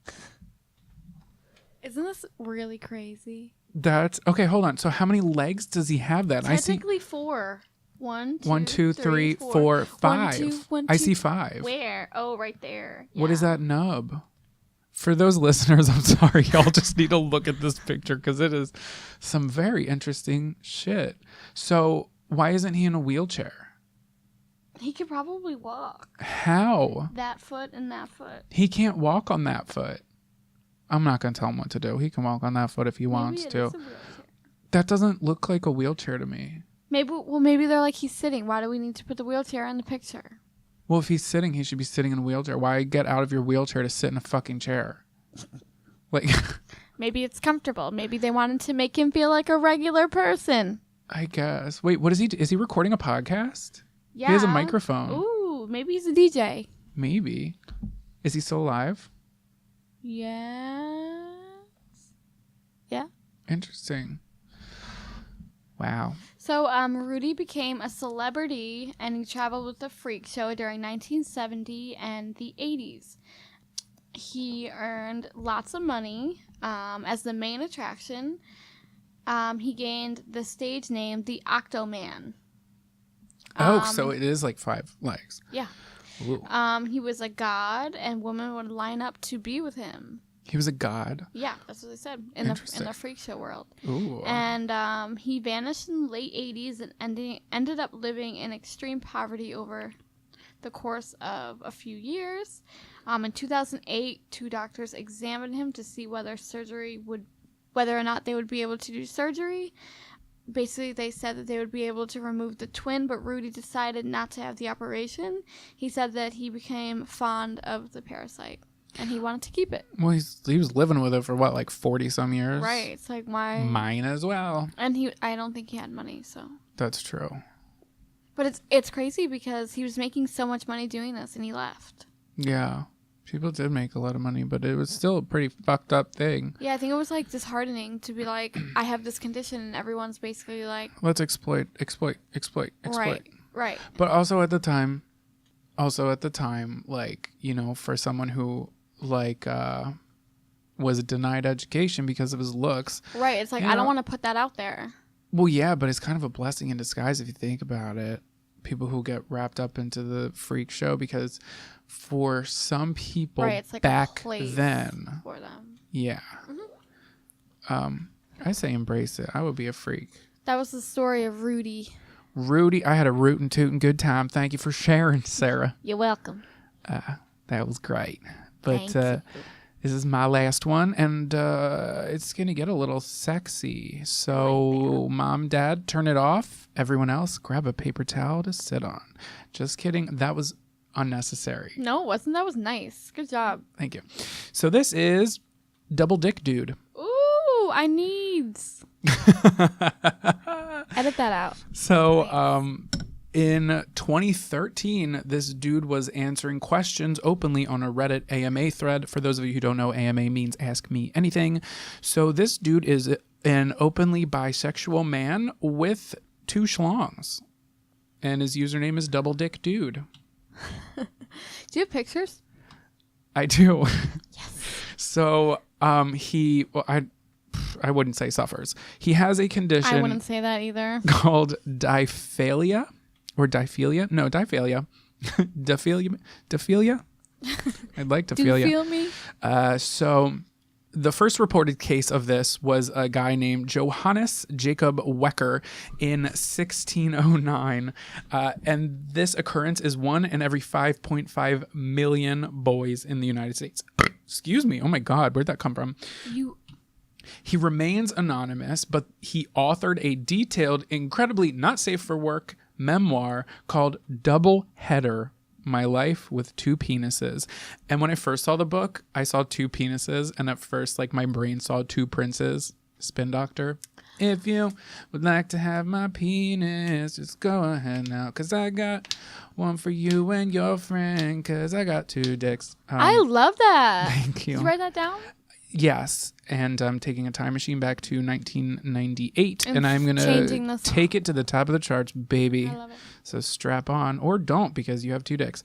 Isn't this really crazy? That's okay. Hold on. So how many legs does he have? That Technically 4. 1, 2, 1, 2, 3, 4, 5. 1, 2, 1, 2. I see 5. Where? Oh, right there. What is Yeah. that nub? For those listeners, I'm sorry. Y'all just need to look at this picture because it is some very interesting shit. So why isn't he in a wheelchair? He could probably walk. How? That foot and that foot. He can't walk on that foot. I'm not going to tell him what to do. He can walk on that foot if he wants Maybe it to. is a wheelchair. That doesn't look like a wheelchair to me. Maybe they're like, he's sitting. Why do we need to put the wheelchair in the picture? Well, if he's sitting, he should be sitting in a wheelchair. Why get out of your wheelchair to sit in a fucking chair? Like, Maybe it's comfortable. Maybe they wanted to make him feel like a regular person. I guess. Wait, what is he? Is he recording a podcast? Yeah. He has a microphone. Ooh, maybe he's a DJ. Maybe. Is he still alive? Yes. Yeah. Interesting. Wow. So, Rudy became a celebrity, and he traveled with the Freak Show during 1970 and the 80s. He earned lots of money as the main attraction. He gained the stage name, the Octoman. So it is like 5 legs. Yeah. Ooh. He was a god, and women would line up to be with him. He was a god. Yeah, that's what they said in the Freak Show world. Ooh. And he vanished in the late 80s and ended up living in extreme poverty over the course of a few years. In 2008, 2 doctors examined him to see whether or not they would be able to do surgery. Basically, they said that they would be able to remove the twin, but Rudy decided not to have the operation. He said that he became fond of the parasite, and he wanted to keep it. Well, he was living with it for what, like 40 some years? Right. It's like mine as well. And I don't think he had money, so. That's true. But it's crazy because he was making so much money doing this, and he left. Yeah. People did make a lot of money, but it was still a pretty fucked up thing. Yeah, I think it was like disheartening to be like, I have this condition, and everyone's basically like, let's exploit. Right. But also at the time, like, you know, for someone who like was denied education because of his looks. Right. It's like, I don't want to put that out there. Well, yeah, but it's kind of a blessing in disguise if you think about it. People who get wrapped up into the freak show, because for some people it's like back a place then, for them. Yeah. Mm-hmm. I say embrace it. I would be a freak. That was the story of Rudy. I had a rootin' tootin' good time. Thank you for sharing, Sarah. You're welcome. That was great. But Thank you. this is my last one, and it's going to get a little sexy. So, Mom, Dad, turn it off. Everyone else, grab a paper towel to sit on. Just kidding. That was unnecessary. No, it wasn't. That was nice. Good job. Thank you. So, this is Double Dick Dude. Ooh, I needs. Edit that out. So, in 2013, this dude was answering questions openly on a Reddit AMA thread. For those of you who don't know, AMA means Ask Me Anything. So this dude is an openly bisexual man with 2 schlongs. And his username is Double Dick Dude. Do you have pictures? I do. Yes. So I wouldn't say suffers. He has a condition. I wouldn't say that either. Called diphalia. Or diphalia? No, diphalia. Diphalia? I'd like to Do feel you you. feel me? So the first reported case of this was a guy named Johannes Jacob Wecker in 1609. And this occurrence is 1 in every 5.5 million boys in the United States. Excuse me. Oh my God. Where'd that come from? He remains anonymous, but he authored a detailed, incredibly not safe for work memoir called Double Header, My Life with 2 Penises. And when I first saw the book, I saw 2 penises, and at first, like, my brain saw 2 princes. Spin Doctor. If you would like to have my penis, just go ahead now, because I got one for you and your friend, because I got 2 dicks. I love that. Thank you. Did you write that down? Yes, and I'm taking a time machine back to 1998, and I'm going changing to the song. take it to the top of the charts, baby. I love it. So strap on, or don't, because you have 2 dicks.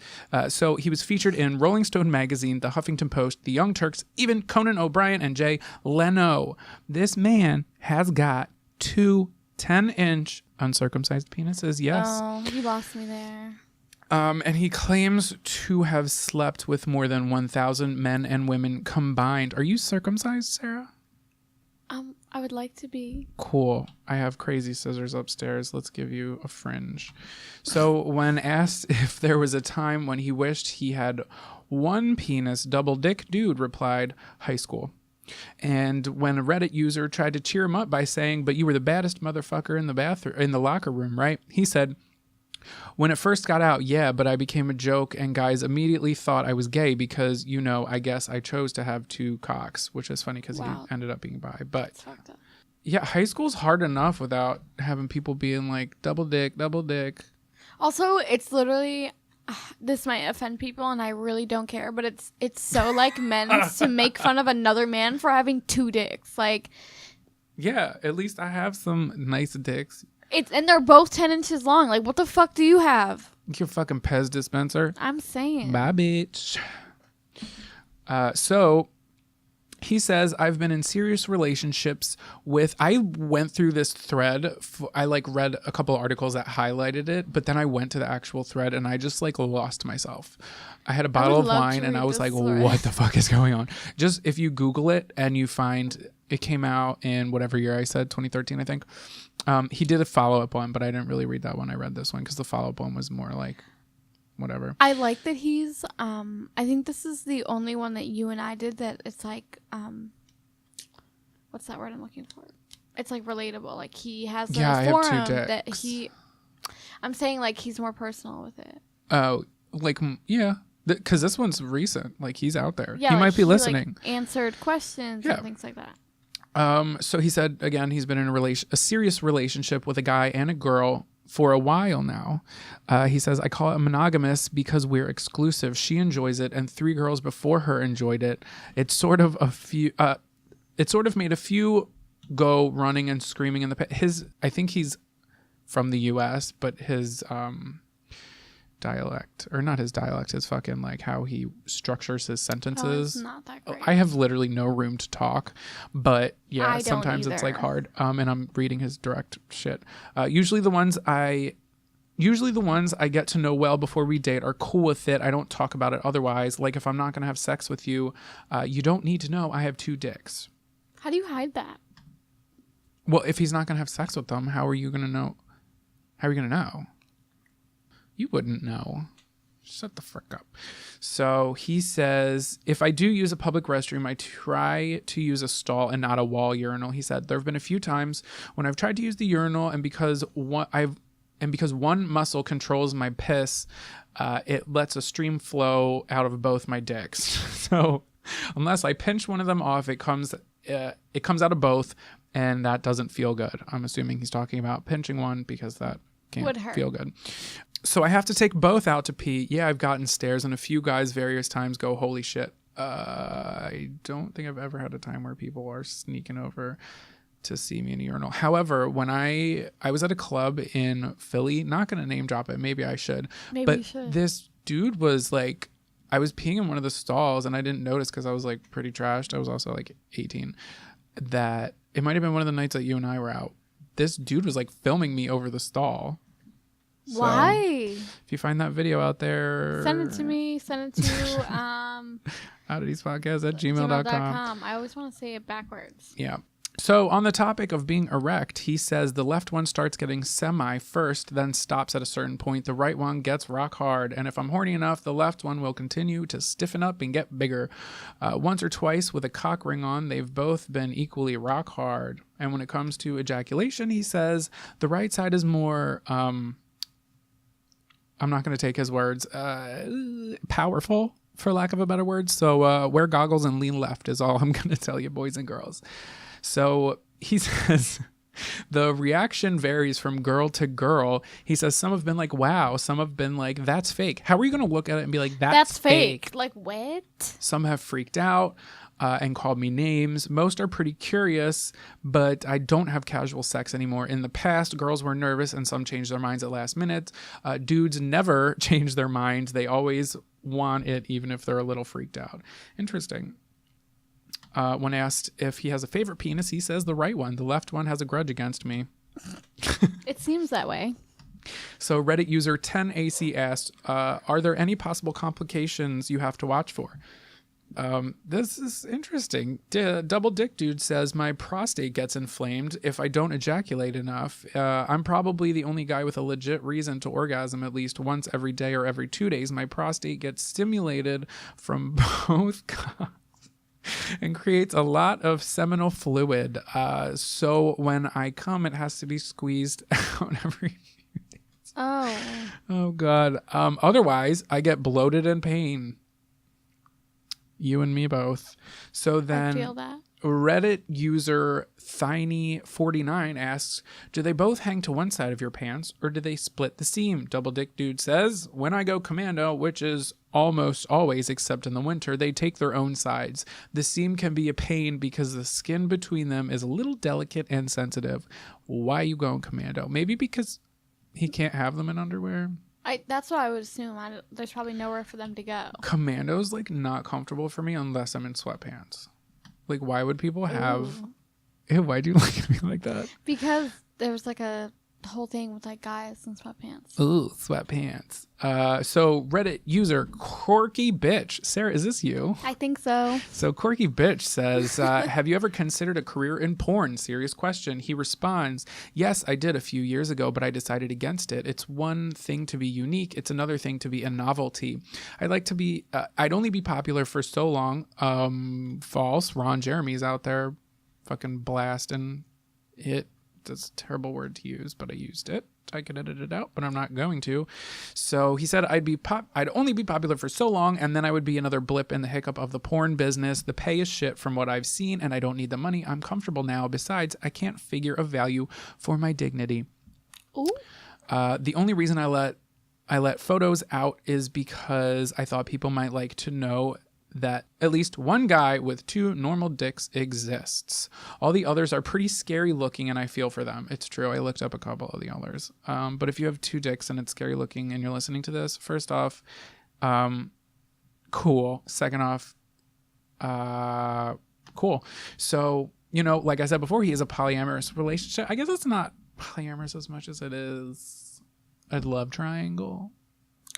So he was featured in Rolling Stone magazine, The Huffington Post, The Young Turks, even Conan O'Brien and Jay Leno. This man has got 2 10-inch uncircumcised penises, yes. Oh, you lost me there. And he claims to have slept with more than 1,000 men and women combined. Are you circumcised, Sarah? I would like to be. Cool. I have crazy scissors upstairs. Let's give you a fringe. So when asked if there was a time when he wished he had one penis, double dick dude replied, high school. And when a Reddit user tried to cheer him up by saying, but you were the baddest motherfucker in the locker room, right? He said, when it first got out, yeah, but I became a joke and guys immediately thought I was gay because, I guess I chose to have two cocks, which is funny because he ended up being bi. But That's fucked up. yeah, high school's hard enough without having people being like double dick. Also, it's literally, this might offend people and I really don't care, but it's so like men's to make fun of another man for having two dicks. Like, yeah, at least I have some nice dicks. and they're both 10 inches long. Like, what the fuck do you have? Your fucking Pez dispenser. I'm saying. Bye, bitch. So he says, I've been in serious relationships with, I went through this thread. I read a couple articles that highlighted it, but then I went to the actual thread and I just lost myself. I had a bottle of wine and I was like, what the fuck is going on? Just if you Google it and you find it came out in whatever year I said, 2013, I think. He did a follow-up one, but I didn't really read that one. I read this one because the follow-up one was more like whatever. I like that he's, I think this is the only one that you and I did that it's like, what's that word I'm looking for? It's like relatable. Like he has a forum that I'm saying like he's more personal with it. Oh, yeah. Because this one's recent. Like he's out there. Yeah, he might be listening. Answered questions and things like that. So he said, again, he's been in a serious relationship with a guy and a girl for a while now. He says, I call it monogamous because we're exclusive. She enjoys it, and 3 girls before her enjoyed it. It sort of made a few go running and screaming in the pit. I think he's from the U.S., but his dialect, or not his dialect, his fucking how he structures his sentences. It's not that great. I have literally no room to talk, but yeah, I sometimes don't it's either. hard. And I'm reading his direct shit. Usually the ones I get to know well before we date are cool with it. I don't talk about it otherwise. Like if I'm not gonna have sex with you, you don't need to know I have 2 dicks. How do you hide that? Well, if he's not gonna have sex with them, how are you gonna know? How are you gonna know? You wouldn't know. Shut the frick up. So he says, if I do use a public restroom, I try to use a stall and not a wall urinal. He said, there have been a few times when I've tried to use the urinal and because one muscle controls my piss, it lets a stream flow out of both my dicks. So unless I pinch one of them off, it comes out of both, and that doesn't feel good. I'm assuming he's talking about pinching one because that can't feel good. So I have to take both out to pee. Yeah, I've gotten stares, and a few guys various times go, holy shit. I don't think I've ever had a time where people are sneaking over to see me in a urinal. However, when I was at a club in Philly, not going to name drop it, maybe I should. Maybe you should. This dude was I was peeing in one of the stalls, and I didn't notice because I was pretty trashed. I was also 18. That it might have been one of the nights that you and I were out. This dude was filming me over the stall. So, why? If you find that video out there, Send it to me. Send it to odditiespodcast@gmail.com. I always want to say it backwards. Yeah. So on the topic of being erect, he says the left one starts getting semi first, then stops at a certain point. The right one gets rock hard. And if I'm horny enough, the left one will continue to stiffen up and get bigger. Once or twice with a cock ring on, they've both been equally rock hard. And when it comes to ejaculation, he says the right side is more... I'm not going to take his words, powerful, for lack of a better word. So wear goggles and lean left is all I'm going to tell you, boys and girls. So he says the reaction varies from girl to girl. He says some have been like, wow. Some have been like, that's fake. How are you going to look at it and be like, that's fake? Like, what? Some have freaked out and called me names. Most are pretty curious, but I don't have casual sex anymore. In the past, girls were nervous and some changed their minds at last minute. Dudes never change their minds. They always want it, even if they're a little freaked out. Interesting. When asked if he has a favorite penis, he says the right one. The left one has a grudge against me. It seems that way. So Reddit user 10AC asked, are there any possible complications you have to watch for? This is interesting. Double Dick Dude says, my prostate gets inflamed if I don't ejaculate enough. I'm probably the only guy with a legit reason to orgasm at least once every day or every 2 days. My prostate gets stimulated from both cocks and creates a lot of seminal fluid. So when I come, it has to be squeezed out every... Oh God. Otherwise, I get bloated in pain. You and me both. So then I feel that. Reddit user Thiny49 asks, do they both hang to one side of your pants or do they split the seam? Double Dick Dude says, when I go commando, which is almost always except in the winter, they take their own sides. The seam can be a pain because the skin between them is a little delicate and sensitive. Why you going commando? Maybe because he can't have them in underwear. That's what I would assume. There's probably nowhere for them to go. Commando's like not comfortable for me unless I'm in sweatpants. Like, why would people have... Ew, why do you look at me like that? Because there was like a whole thing with like guys in sweatpants. Ooh, sweatpants. So Reddit user Corky Bitch. Sarah, is this you? I think so. So Corky Bitch says, have you ever considered a career in porn? Serious question. He responds, yes, I did a few years ago, but I decided against it. It's one thing to be unique. It's another thing to be a novelty. I'd only be popular for so long. False. Ron Jeremy's out there fucking blasting it. That's a terrible word to use, but I used it. I could edit it out, but I'm not going to. So he said I'd only be popular for so long, and then I would be another blip in the hiccup of the porn business. The pay is shit from what I've seen, and I don't need the money. I'm comfortable now. Besides, I can't figure a value for my dignity. Ooh. The only reason I let photos out is because I thought people might like to know that at least one guy with two normal dicks exists. All the others are pretty scary looking, and I feel for them. It's true. I looked up a couple of the others. But if you have two dicks and it's scary looking and you're listening to this, first off, cool. Second off, cool. So, like I said before, he is a polyamorous relationship. I guess it's not polyamorous as much as it is a love triangle.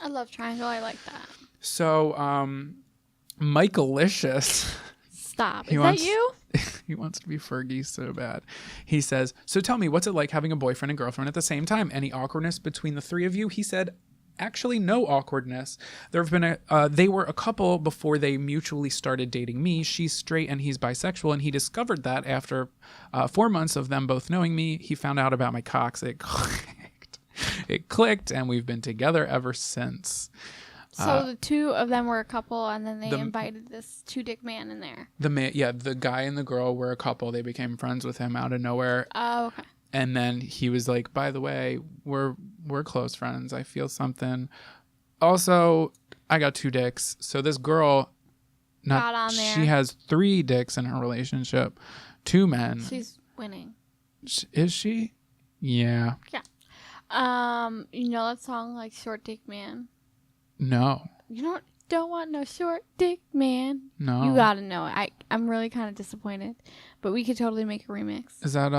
A love triangle. I like that. So, Michaelicious. Stop. Is that you? He wants to be Fergie so bad. He says, so tell me, what's it like having a boyfriend and girlfriend at the same time? Any awkwardness between the three of you? He said, actually, no awkwardness. There have been they were a couple before they mutually started dating me. She's straight and he's bisexual, and he discovered that after 4 months of them both knowing me. He found out about my cocks. It clicked, and we've been together ever since. So the two of them were a couple, and then they invited this two-dick man in there. The guy and the girl were a couple. They became friends with him out of nowhere. Oh, okay. And then he was like, by the way, we're close friends. I feel something. Also, I got two dicks. So this girl, got on there. She has 3 dicks in her relationship. 2 men. She's winning. Is she? Yeah. Yeah. You know that song, like Short Dick Man? No. You don't want no short dick man. No. You gotta know it. I'm really kind of disappointed, but we could totally make a remix. Is that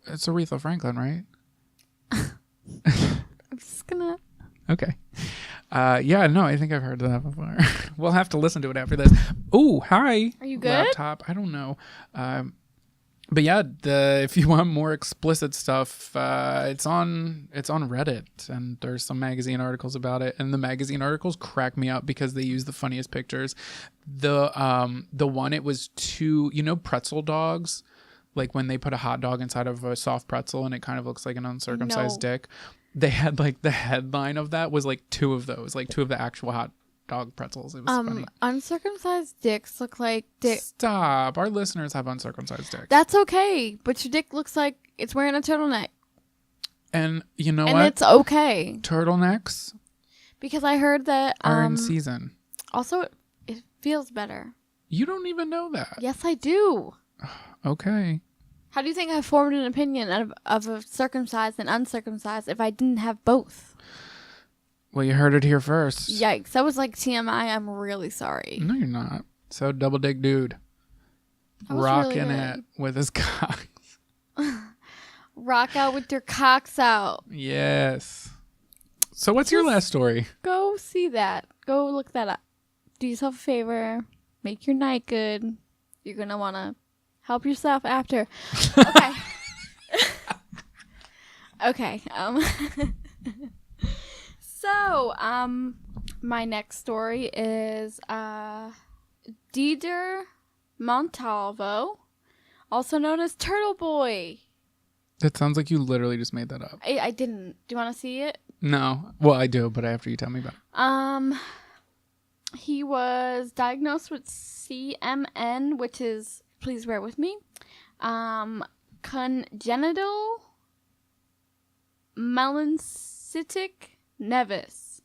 it's Aretha Franklin, right? I'm just gonna. Okay. Yeah, no, I think I've heard that before. We'll have to listen to it after this. Oh, hi. Are you good? Laptop. I don't know. But yeah, if you want more explicit stuff, it's on Reddit, and there's some magazine articles about it. And the magazine articles crack me up because they use the funniest pictures. The one, it was 2, pretzel dogs, like when they put a hot dog inside of a soft pretzel and it kind of looks like an uncircumcised dick. They had like the headline of that was like 2 of those, like 2 of the actual hot dog pretzels. It was funny. Uncircumcised dicks look like dick. Stop. Our listeners have uncircumcised dicks. That's okay, but your dick looks like it's wearing a turtleneck. And you know what? And it's okay. Turtlenecks because I heard that are in season. Also, it feels better. You don't even know that. Yes, I do. Okay. How do you think I formed an opinion of a circumcised and uncircumcised if I didn't have both? Well, you heard it here first. Yikes. That was like TMI. I'm really sorry. No, you're not. So, Double Dick Dude. Rocking really it with his cocks. Rock out with your cocks out. Yes. So what's your last story? Go see that. Go look that up. Do yourself a favor. Make your night good. You're going to want to help yourself after. Okay. Okay. So, my next story is Dieter Montalvo, also known as Turtle Boy. That sounds like you literally just made that up. I didn't. Do you want to see it? No. Well, I do, but after you tell me about it. He was diagnosed with CMN, which is, please bear with me, congenital melancytic nevis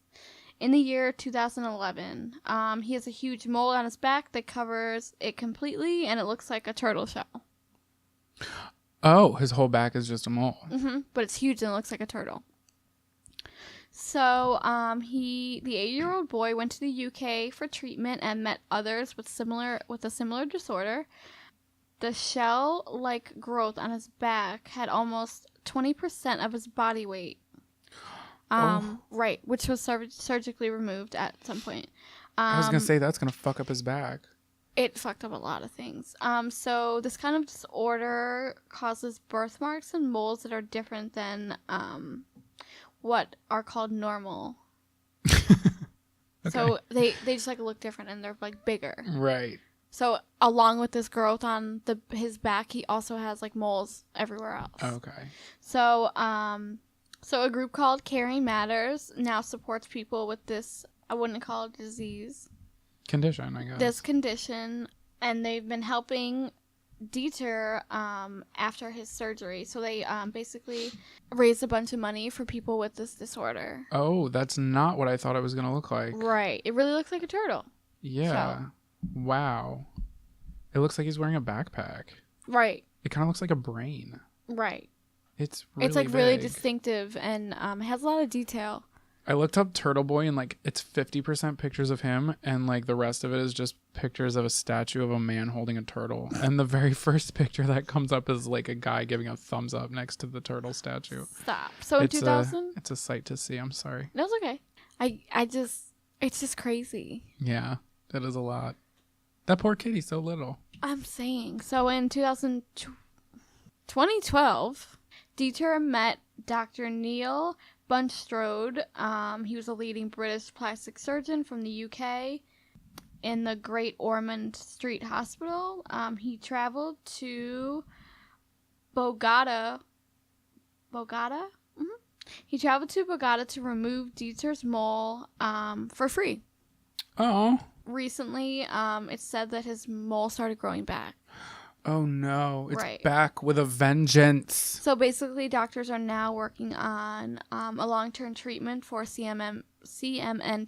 in the year 2011. He has a huge mole on his back that covers it completely, and it looks like a turtle shell. Oh, his whole back is just a mole. But it's huge and it looks like a turtle. So, the 8-year-old boy went to the UK for treatment and met others with a similar disorder. The shell-like growth on his back had almost 20% of his body weight. Right, which was surgically removed at some point. I was gonna say that's gonna fuck up his back. It fucked up a lot of things. So this kind of disorder causes birthmarks and moles that are different than what are called normal. Okay. So they just like look different and they're like bigger. Right. So along with this growth on his back, he also has like moles everywhere else. Okay. So so a group called Caring Matters now supports people with this, I wouldn't call it disease. Condition, I guess. This condition, and they've been helping Dieter after his surgery. So they basically raised a bunch of money for people with this disorder. Oh, that's not what I thought it was going to look like. Right. It really looks like a turtle. Yeah. So. Wow. It looks like he's wearing a backpack. Right. It kind of looks like a brain. Right. It's really like big. Really distinctive and has a lot of detail. I looked up Turtle Boy and like it's 50% pictures of him and like the rest of it is just pictures of a statue of a man holding a turtle. And the very first picture that comes up is like a guy giving a thumbs up next to the turtle statue. Stop. So in 2000? It's a sight to see. I'm sorry. That's okay. It's just crazy. Yeah, that is a lot. That poor kitty's so little. I'm saying. So in 2012, Dieter met Dr. Neil Bunstrode. He was a leading British plastic surgeon from the UK in the Great Ormond Street Hospital. He traveled to Bogota. Mm-hmm. He traveled to Bogota to remove Dieter's mole for free. Oh. Recently, it's said that his mole started growing back. Oh no, it's right. back with a vengeance. So basically, doctors are now working on a long-term treatment for CMN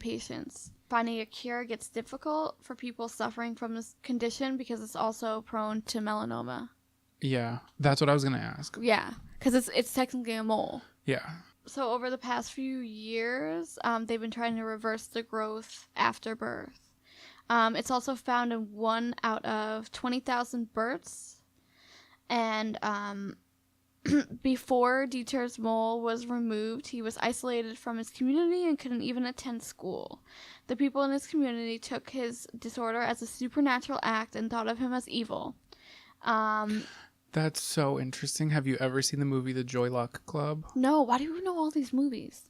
patients. Finding a cure gets difficult for people suffering from this condition because it's also prone to melanoma. Yeah, that's what I was going to ask. Yeah, because it's technically a mole. Yeah. So over the past few years, they've been trying to reverse the growth after birth. It's also found in 1 out of 20,000 births. And before Dieter's mole was removed, he was isolated from his community and couldn't even attend school. The people in his community took his disorder as a supernatural act and thought of him as evil. That's so interesting. Have you ever seen the movie The Joy Luck Club? No. Why do you know all these movies?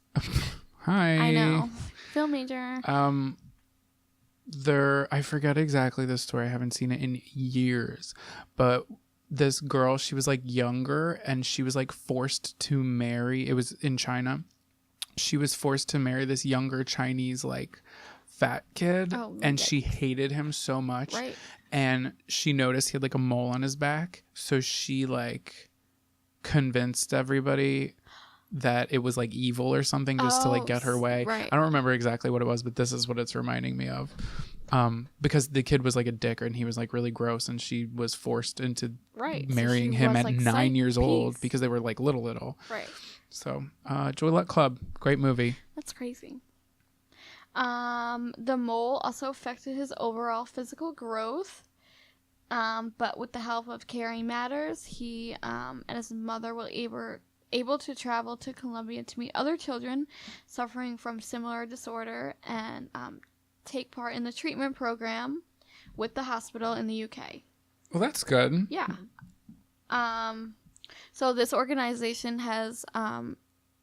Hi. I know. Film major. I forget exactly the story. I haven't seen it in years. But this girl, she was like younger and she was like forced to marry. It was in China. She was forced to marry this younger Chinese like fat kid. Oh, and she hated him so much. Right. And she noticed he had like a mole on his back. So she like convinced everybody that it was like evil or something just to like get her way. Right. I don't remember exactly what it was, but this is what it's reminding me of. Because the kid was like a dick and he was like really gross and she was forced into marrying him at 9 years old because they were like little. Right. So, Joy Luck Club, great movie. That's crazy. The mole also affected his overall physical growth. But with the help of Caring Matters, he and his mother were able to travel to Colombia to meet other children suffering from similar disorder and take part in the treatment program with the hospital in the UK. Well, that's good. Yeah. So this organization has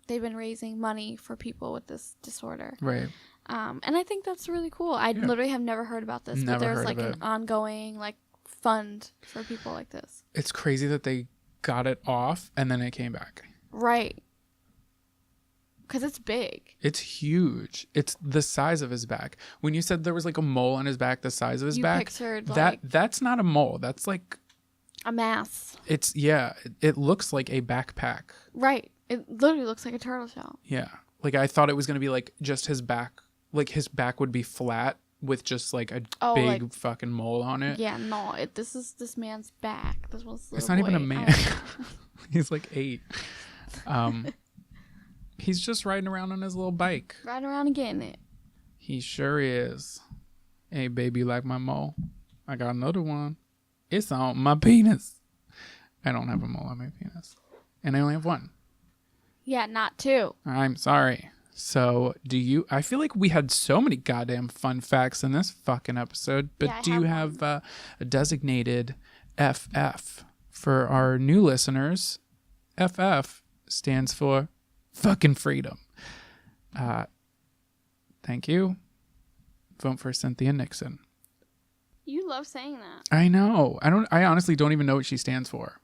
they've been raising money for people with this disorder. Right. And I think that's really cool. I literally have never heard about this, but there's like an ongoing like fund for people like this. It's crazy that they got it off and then it came back. Right. Because it's big. It's huge. It's the size of his back. When you said there was like a mole on his back, the size of his back, pictured that's not a mole. That's like a mass. It's it looks like a backpack. Right. It literally looks like a turtle shell. Yeah. Like I thought it was going to be like just his back. Like his back would be flat with just like a big like, fucking mole on it. Yeah, no. This is this man's back. This was It's not even a man. He's like 8. He's just riding around on his little bike. Riding around and getting it. He sure is. Hey, baby, like my mole? I got another one. It's on my penis. I don't have a mole on my penis. And I only have one. Yeah, not 2. I'm sorry. So, I feel like we had so many goddamn fun facts in this fucking episode, but do you have a designated FF? For our new listeners, FF stands for fucking freedom. Thank you. Vote for Cynthia Nixon. You love saying that. I know. I honestly don't even know what she stands for.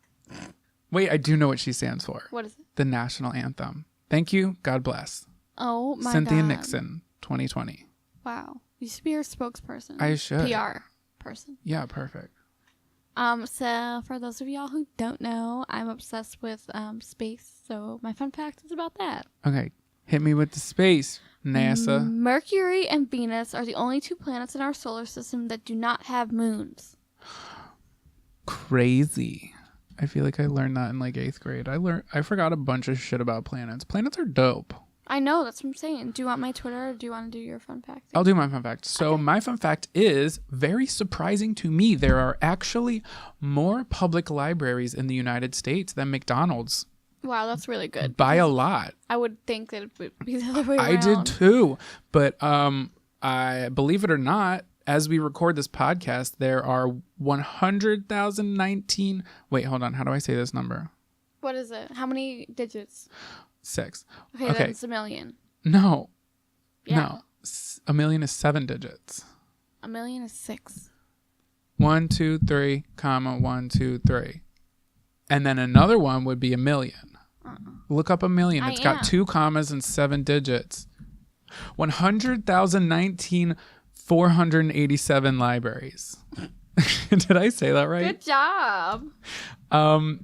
Wait, I do know what she stands for. What is it? The national anthem. Thank you. God bless. Oh my Cynthia God. Nixon, 2020. Wow. You should be your spokesperson. I should. PR person. Yeah, perfect. So for those of y'all who don't know, I'm obsessed with space. So my fun fact is about that. Okay. Hit me with the space, NASA. Mercury and Venus are the only 2 planets in our solar system that do not have moons. Crazy. I feel like I learned that in like 8th grade. I forgot a bunch of shit about planets. Planets are dope. I know, that's what I'm saying. Do you want my Twitter or do you want to do your fun fact? I'll do my fun fact. So my fun fact is very surprising to me. There are actually more public libraries in the United States than McDonald's. Wow, that's really good. By a lot. I would think that it would be the other way around. I did too. But I believe it or not, as we record this podcast, there are 100,019. Wait, hold on. How do I say this number? What is it? How many digits? 6. Okay, then it's a million. No. Yeah. No. A million is 7 digits. A million is 6. 1, 2, 3, comma, 1, 2, 3. And then another one would be a million. Look up a million. It's got 2 commas and 7 digits. 100,019 487 libraries. Did I say that right? Good job.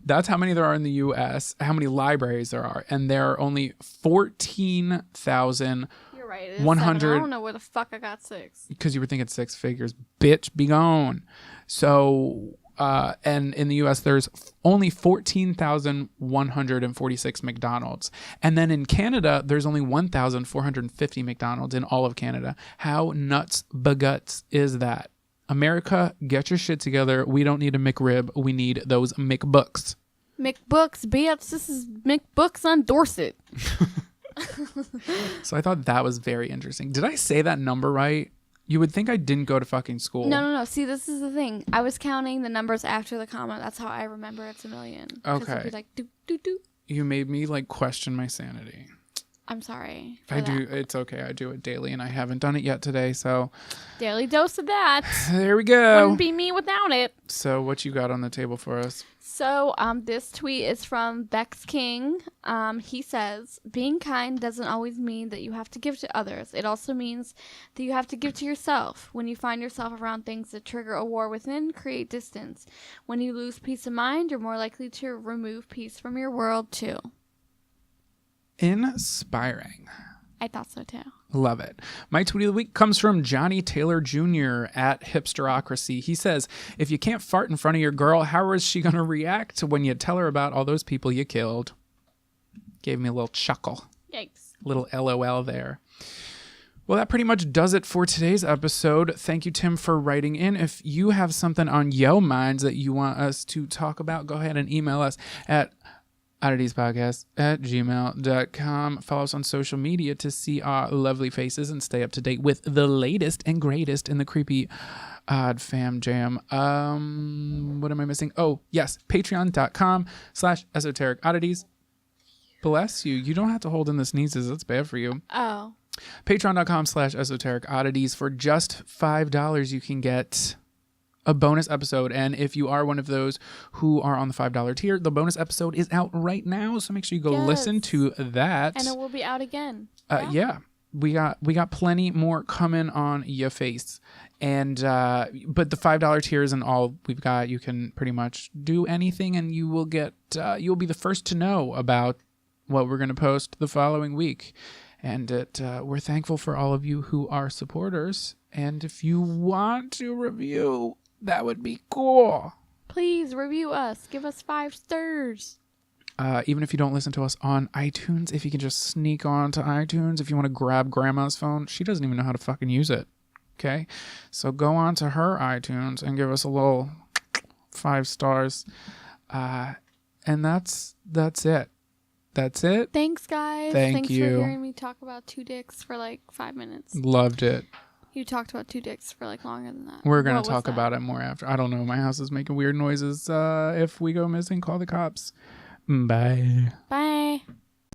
That's how many there are in the U.S., how many libraries there are. And there are only 14,000. You're right. It is 100. 7. I don't know where the fuck I got 6. Because you were thinking 6 figures. Bitch, be gone. So, and in the U.S., there's only 14,146 McDonald's. And then in Canada, there's only 1,450 McDonald's in all of Canada. How nuts baguttes is that? America, get your shit together. We don't need a McRib. We need those McBooks. McBooks, bitch. This is McBooks on Dorset. So I thought that was very interesting. Did I say that number right? You would think I didn't go to fucking school. No. See, this is the thing. I was counting the numbers after the comma. That's how I remember it's a million. Okay. It'd be like, doo, doo, doo. You made me like question my sanity. I'm sorry. Do. It's okay. I do it daily, and I haven't done it yet today. So daily dose of that. There we go. Wouldn't be me without it. So what you got on the table for us? So this tweet is from Bex King. He says, being kind doesn't always mean that you have to give to others. It also means that you have to give to yourself. When you find yourself around things that trigger a war within, create distance. When you lose peace of mind, you're more likely to remove peace from your world too. Inspiring. I thought so too. Love it. My tweet of the week comes from Johnny Taylor Jr. at Hipsterocracy. He says, if you can't fart in front of your girl, how is she going to react when you tell her about all those people you killed? Gave me a little chuckle. Yikes. Little LOL there. Well, that pretty much does it for today's episode. Thank you, Tim, for writing in. If you have something on your minds that you want us to talk about, go ahead and email us at odditiespodcast@gmail.com. Follow us on social media to see our lovely faces and stay up to date with the latest and greatest in the creepy odd fam jam. What am I missing? Oh, yes. Patreon.com/esoteric oddities. Bless you. You don't have to hold in the sneezes. That's bad for you. Oh. Patreon.com/esoteric oddities. For just $5, you can get a bonus episode. And if you are one of those who are on the $5 tier, the bonus episode is out right now. So make sure you go listen to that. And it will be out again. Yeah. We got plenty more coming on your face. And but the $5 tier isn't all we've got. You can pretty much do anything and you will get you'll be the first to know about what we're going to post the following week. And we're thankful for all of you who are supporters. And if you want to review, that would be cool. Please review us. Give us 5 stars. Even if you don't listen to us on iTunes, if you can just sneak on to iTunes, if you want to grab grandma's phone, she doesn't even know how to fucking use it. Okay? So go on to her iTunes and give us a little 5 stars. And that's it. That's it. Thanks, guys. Thanks for hearing me talk about 2 dicks for like 5 minutes. Loved it. You talked about 2 dicks for like longer than that. We're going to talk about it more after. I don't know. My house is making weird noises. If we go missing, call the cops. Bye. Bye.